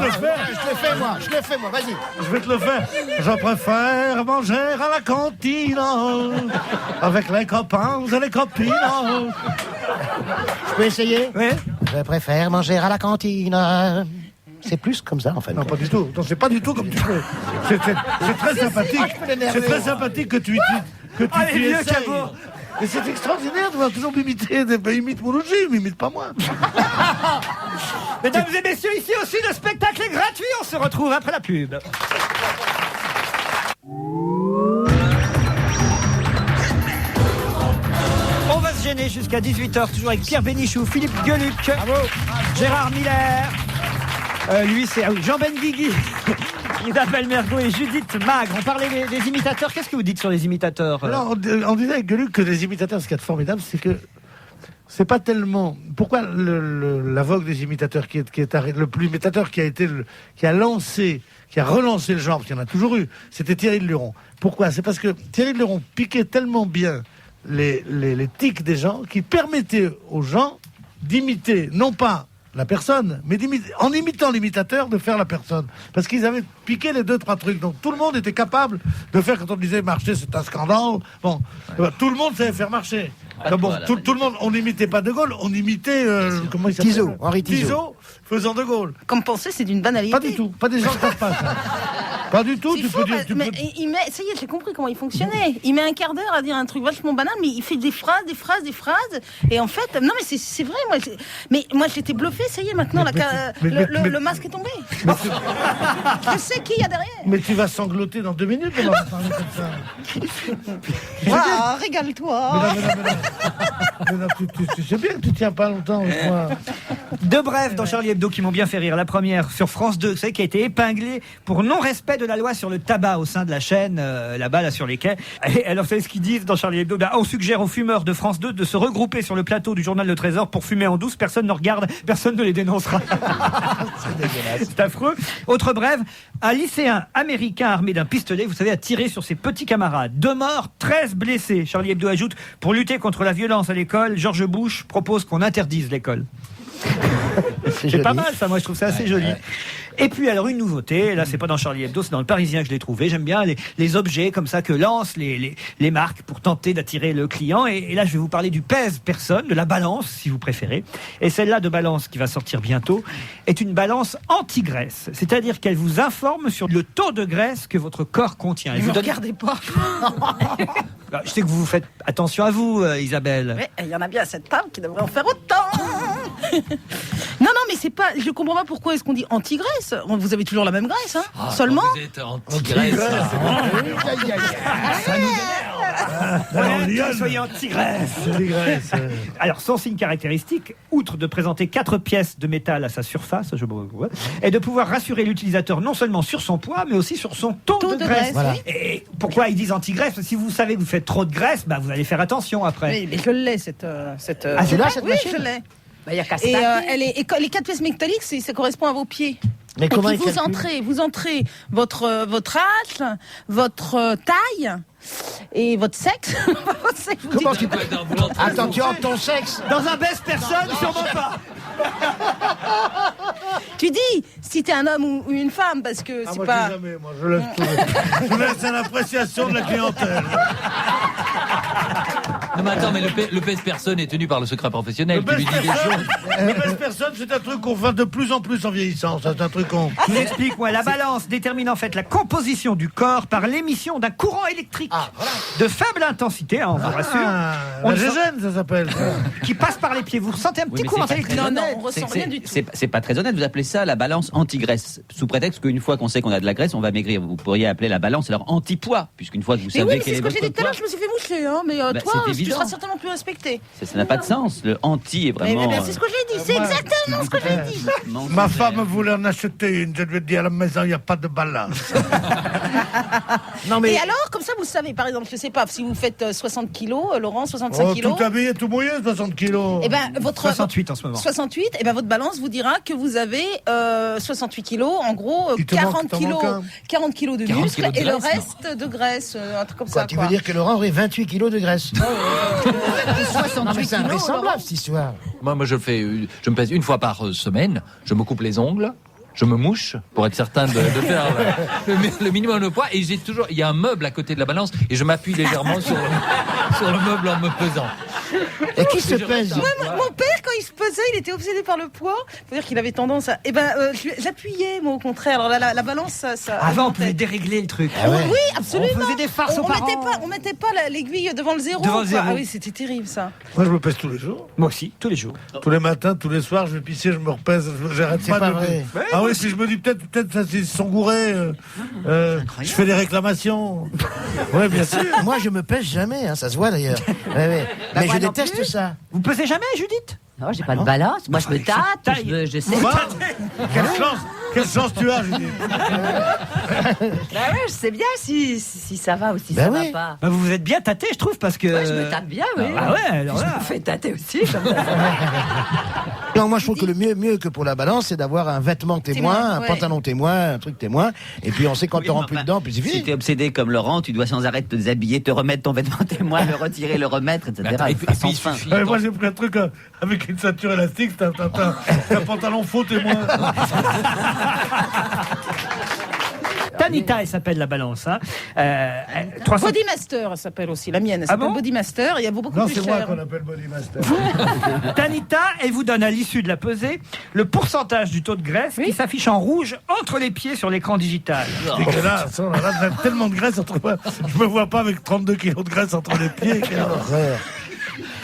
le faire. Je le fais moi, vas-y. Je vais te le faire. Je préfère manger à la cantine avec les copains et les copines. Je peux essayer? Oui. Je préfère manger à la cantine. C'est plus comme ça, en fait. Non, pas du tout. Non, c'est pas du tout comme tu fais. C'est très sympathique. C'est très sympathique que tu Allez, t'y vieux essayes. cabot. Mais c'est extraordinaire de voir toujours m'imiter. Imite Mouloudji, il m'imite pas moi. Mesdames et messieurs, ici aussi, le spectacle est gratuit. On se retrouve après la pub. On va se gêner jusqu'à 18h, toujours avec Pierre Bénichou, Philippe Gueluc, Gérard Miller. Lui, c'est Jean Benguigui, Isabelle Mergo et Judith Magre. On parlait des imitateurs. Qu'est-ce que vous dites sur les imitateurs? Alors, on disait avec Gueluc que les imitateurs, ce qui est formidable, c'est que c'est pas tellement. Pourquoi la vogue des imitateurs qui est arrêté, le plus imitateur qui a relancé le genre, parce qu'il y en a toujours eu, c'était Thierry de Luron. Pourquoi? C'est parce que Thierry de Luron piquait tellement bien les tics des gens qui permettaient aux gens d'imiter, non pas la personne, mais en imitant l'imitateur, de faire la personne. Parce qu'ils avaient piqué les 2-3 trucs. Donc tout le monde était capable de faire, quand on disait marcher, c'est un scandale. Bon, tout le monde savait faire marcher. Donc, bon, Voilà, tout le monde, on n'imitait pas De Gaulle, on imitait comment il s'appelle? Tizot, Henri Tizot. Faisant De Gaulle. Comme penser, c'est d'une banalité. Pas du tout, pas des gens qui savent pas ça. Pas du tout, C'est tu fou, peux dire. mais il met, ça y est, j'ai compris comment il fonctionnait. Il met un quart d'heure à dire un truc vachement banal, mais il fait des phrases. Et en fait, non, mais c'est vrai, mais moi j'étais bluffé, ça y est, maintenant le masque est tombé. Je sais qui il y a derrière. Mais tu vas sangloter dans 2 minutes, on va parler comme ça. Ah, régale-toi. Mais non, tu sais bien que tu tiens pas longtemps. Moi. Deux brèves dans Charlie Hebdo qui m'ont bien fait rire. La première sur France 2, vous savez, qui a été épinglée pour non-respect de la loi sur le tabac au sein de la chaîne, là-bas, là, sur les quais. Et alors, vous savez ce qu'ils disent dans Charlie Hebdo? On suggère aux fumeurs de France 2 de se regrouper sur le plateau du journal Le Trésor pour fumer en douce. Personne ne regarde, personne ne les dénoncera. C'est dégueulasse. C'est affreux. Autre brève, un lycéen américain armé d'un pistolet, vous savez, a tiré sur ses petits camarades. 2 morts, 13 blessés. Charlie Hebdo ajoute, pour lutter contre la violence à l'école, George Bush propose qu'on interdise l'école. C'est pas mal ça, moi je trouve ça assez joli. Et puis alors une nouveauté, là c'est pas dans Charlie Hebdo, c'est dans Le Parisien que je l'ai trouvé. J'aime bien les objets comme ça que lancent les marques pour tenter d'attirer le client. Et là je vais vous parler du pèse-personne, de la balance si vous préférez. Et celle-là de balance qui va sortir bientôt est une balance anti-graisse. C'est-à-dire qu'elle vous informe sur le taux de graisse que votre corps contient. Ne regardez pas. Je sais que vous faites attention à vous, Isabelle. Mais il y en a bien à cette table qui devrait en faire autant. Non, mais c'est pas. Je comprends pas pourquoi est-ce qu'on dit anti-graisse. Vous avez toujours la même graisse, hein. Seulement. Vous êtes anti-graisse. Ça nous énerve. Soyez anti-graisse. Alors, son signe caractéristique, outre de présenter 4 pièces de métal à sa surface, est de pouvoir rassurer l'utilisateur non seulement sur son poids, mais aussi sur son taux de graisse. Voilà. Et pourquoi ils disent anti-graisse? Parce que si vous savez que vous faites trop de graisse, vous allez faire attention après. Mais je l'ai, cette. Ah, c'est là, cette oui, machine? je l'ai. Il y a qu'à se Et taper. les 4 pièces métalliques, ça correspond à vos pieds. Mais et comment puis il calcule vous entrez votre âge, votre taille et votre sexe. Comment tu peux... Attends, tu entres ton sexe Dans un baisse personne, sûrement pas. Tu dis si t'es un homme ou une femme, parce que c'est moi, pas. je dis jamais, moi, je laisse tout. Je laisse à l'appréciation de la clientèle. Non mais attends, mais le pèse-personne est tenu par le secret professionnel qui lui dit des choses. Le pèse-personne, c'est un truc qu'on fait de plus en plus en vieillissant. Ça, c'est un truc qu'on... Je vous explique, moi, la balance détermine en fait la composition du corps par l'émission d'un courant électrique de faible intensité, hein, on vous rassure. La gégène, ça s'appelle. Qui passe par les pieds. Vous ressentez un petit courant électrique? Non, on ressent rien du tout. C'est pas très honnête, vous appelez ça la balance anti-graisse. Sous prétexte qu'une fois qu'on sait qu'on a de la graisse, on va maigrir. Vous pourriez appeler la balance alors anti-poids, puisqu'une fois que vous Mais savez oui, quel c'est est ce que j'ai votre dit tout à l'heure, poids, je me suis fait moucher, hein, mais toi, c'est tu évident. seras certainement plus respecté. ça n'a pas de sens. Le anti est vraiment. Mais c'est ce que j'ai dit, c'est exactement ce que j'ai dit. Ma femme voulait en acheter une. Je lui ai dit à la maison, il n'y a pas de balance. Non, mais... Et alors, comme ça, vous savez, par exemple, je sais pas, si vous faites 60 kilos, Laurent, 65 kilos. Tout habillé, tout mouillé, 60 kilos. Eh ben, votre 68 en ce moment. 68, et ben votre balance vous dira que vous avez 68 kilos, en gros 40 kilos de 40 muscles kilos de et le graisse, reste de graisse, un truc comme Quoi, ça. tu veux dire que Laurent aurait 28 kilos de graisse? 68 c'est invraisemblable, cette histoire. Moi, je me pèse une fois par semaine. Je me coupe les ongles. Je me mouche pour être certain de faire le minimum de poids. Et il y a un meuble à côté de la balance et je m'appuie légèrement sur le meuble en me pesant. Et qui se pèse? Mon père, quand il se pesait, il était obsédé par le poids. Faut dire qu'il avait tendance à. J'appuyais, moi, au contraire. Alors la balance, ça. Avant, on pouvait dérégler le truc. Ah ouais. Oui, absolument. On faisait des farces aux parents. On mettait pas l'aiguille devant le zéro. Devant le zéro. Ah oui, c'était terrible ça. Moi, je me pèse tous les jours. Moi aussi, tous les jours. Tous les matins, tous les soirs, je vais pisser, je me repèse. J'arrête C'est pas pas de me vrai. peser. Ah oui, si je me dis peut-être ça, ils se sont gourés. Je fais des réclamations. Ouais, bien sûr. Moi, je me pèse jamais, hein, ça se voit d'ailleurs. Mais moi je non déteste plus. ça. Vous pesez jamais, Judith? Non, j'ai pas de balance. Moi, je me tâte. Je sais. Bah, quelle chance tu as, Judith. Bah ouais, je sais bien si ça va ou si Ben ça oui. va pas. Bah, vous vous êtes bien tâté, je trouve, parce que. Ouais, je me tâte bien, oui. Ah ouais, alors Je là. me fais tâter aussi. Comme ça. Non, moi je trouve que le mieux que pour la balance, c'est d'avoir un vêtement témoin, un ouais. pantalon témoin, un truc témoin. Et puis on sait quand Oui, on mais rend plus enfin, dedans, puis c'est Si fini. t'es obsédé comme Laurent, tu dois sans arrêt te déshabiller, te remettre ton vêtement témoin, le retirer, le remettre, etc. Et puis, Sans il fin. suffit. Moi, j'ai pris un truc avec une ceinture élastique, c'est un pantalon faux témoin. Tanita, elle s'appelle la balance. Hein. 300... Bodymaster, elle s'appelle aussi. La mienne, elle Ah s'appelle bon Bodymaster. Il y a beaucoup Non, plus c'est moi cher. qu'on appelle Bodymaster. Tanita, elle vous donne à l'issue de la pesée le pourcentage du taux de graisse qui s'affiche en rouge entre les pieds sur l'écran digital. C'est dégueulasse. On a tellement de graisse entre moi. Je me vois pas avec 32 kilos de graisse entre les pieds. Quelle horreur.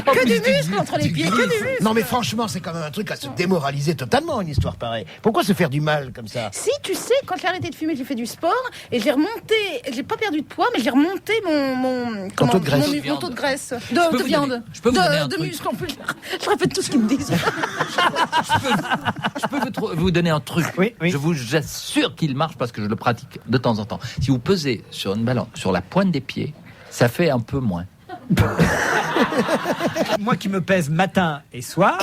Que du muscle entre les pieds, que du muscle. Non mais franchement, c'est quand même un truc à se démoraliser totalement, une histoire pareille. Pourquoi se faire du mal comme ça? Si, tu sais, quand j'ai arrêté de fumer, j'ai fait du sport et j'ai remonté, j'ai pas perdu de poids, mais j'ai remonté mon taux de graisse. mon taux de graisse, peux de vous viande, donner- je peux vous donner un de truc. muscle en plus. Je répète tout ce qu'ils me disent. Je peux vous donner un truc. Oui, oui. Je vous assure qu'il marche parce que je le pratique de temps en temps. Si vous pesez sur une balance, sur la pointe des pieds, ça fait un peu moins. Moi qui me pèse matin et soir.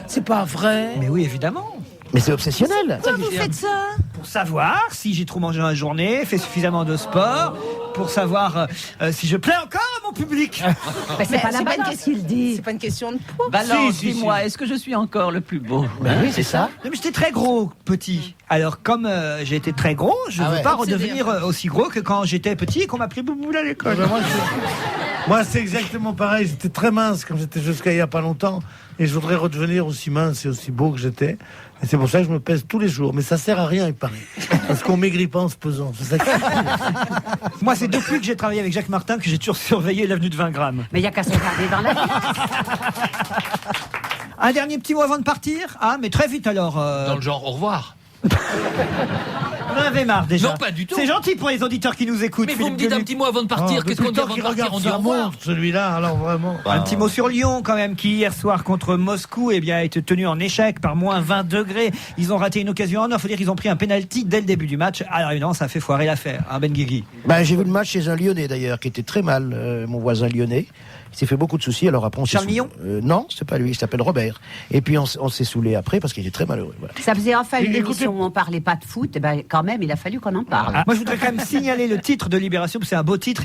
C'est pas vrai. Mais oui, évidemment. Mais c'est obsessionnel. Pourquoi vous faites ça? Pour savoir si j'ai trop mangé dans la journée, fait suffisamment de sport, pour savoir si je plais encore à mon public. Mais c'est pas la une balance question- qui le dit. C'est pas une question de poids. Balance, Si, dis-moi, est-ce que je suis encore le plus beau Ben oui, c'est ça. Non, mais j'étais très gros, petit. Alors, comme j'ai été très gros, je ne Ah veux ouais. pas Obsédé, redevenir aussi gros que quand j'étais petit et qu'on m'appelait Bouboule à l'école. Moi, c'est exactement pareil. J'étais très mince quand j'étais jusqu'à il y a pas longtemps. Et je voudrais redevenir aussi mince et aussi beau que j'étais. Et c'est pour ça que je me pèse tous les jours. Mais ça sert à rien, il paraît. Parce qu'on maigrit pas en se pesant. C'est ça qui... Moi, c'est depuis que j'ai travaillé avec Jacques Martin que j'ai toujours surveillé l'avenue de 20 grammes. Mais il n'y a qu'à se regarder dans la vie. Un dernier petit mot avant de partir. Ah, mais très vite alors. Dans le genre au revoir. Vous en avez marre déjà. Non, pas du tout. C'est gentil pour les auditeurs qui nous écoutent. Mais vous me Philippe dites un Gueluc. petit mot avant de partir. Qu'est-ce qu'on dit avant de partir? On dit au revoir. Celui-là, alors vraiment. Un petit mot sur Lyon quand même, qui hier soir contre Moscou a été tenu en échec par moins 20 degrés. Ils ont raté une occasion en or. Faut dire qu'ils ont pris un penalty dès le début du match. Alors évidemment, ça a fait foirer l'affaire. Hein, Ben Guigui. J'ai vu le match chez un Lyonnais d'ailleurs, qui était très mal, mon voisin lyonnais. Il s'est fait beaucoup de soucis, alors après on Charles Millon non, c'est pas lui, il s'appelle Robert. Et puis on s'est saoulé après parce qu'il était très malheureux. Voilà. Ça faisait enfin une émission où on parlait pas de foot, quand même, il a fallu qu'on en parle. Moi, je voudrais quand même signaler le titre de Libération, parce que c'est un beau titre,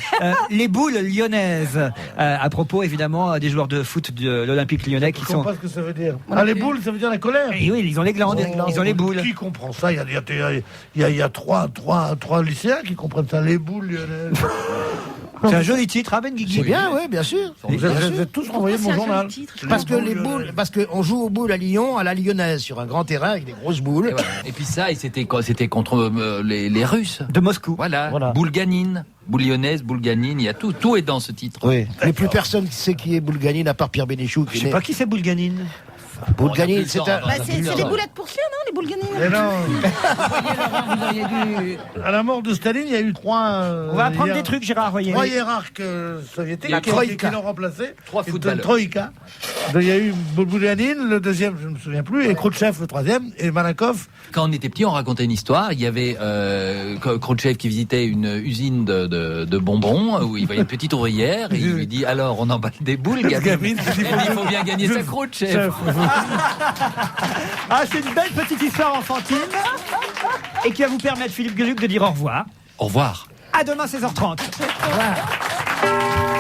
Les boules lyonnaises, à propos évidemment des joueurs de foot de l'Olympique lyonnais qui Je comprends sont... pas ce que ça veut dire. Les boules, ça veut dire la colère. Et oui, ils ont les glandes, ils ont les boules. Qui comprend ça? Il y a trois lycéens qui comprennent ça, les boules lyonnaises. C'est un joli titre, hein, Ben Guigui? C'est bien, oui, bien sûr. Vous êtes tous renvoyés mon journal. Parce que les boules, parce qu'on joue aux boules à Lyon, à la lyonnaise, sur un grand terrain avec des grosses boules. Et puis ça, c'était contre les Russes. De Moscou. Voilà. Boulganine, boule lyonnaise, Boulganine, il y a tout. Tout est dans ce titre. Oui. Mais plus personne ne sait qui est Boulganine à part Pierre Bénichou. Je sais pas qui c'est Boulganine. Boulganine, c'est un... c'est des boulettes pour chiens, non, les boulganines? Mais non. Vous auriez dû... À la mort de Staline, il y a eu trois. On va apprendre des trucs, Gérard Royer. Trois hiérarques soviétiques La qui l'ont remplacé. 3 footballeurs. Troïka. Il y a eu Boulganine, le deuxième, je ne me souviens plus, et Khrouchtchev, le troisième, et Malakoff. Quand on était petit, on racontait une histoire. Il y avait Khrouchtchev qui visitait une usine de bonbons où il voyait une petite ouvrière et il lui dit alors on emballe des boules, gamine. Il faut bien gagner sa Khrouchtchev. Ah, c'est une belle petite histoire enfantine et qui va vous permettre, Philippe Gueluc, de dire au revoir. Au revoir. À demain 16h30. Au revoir.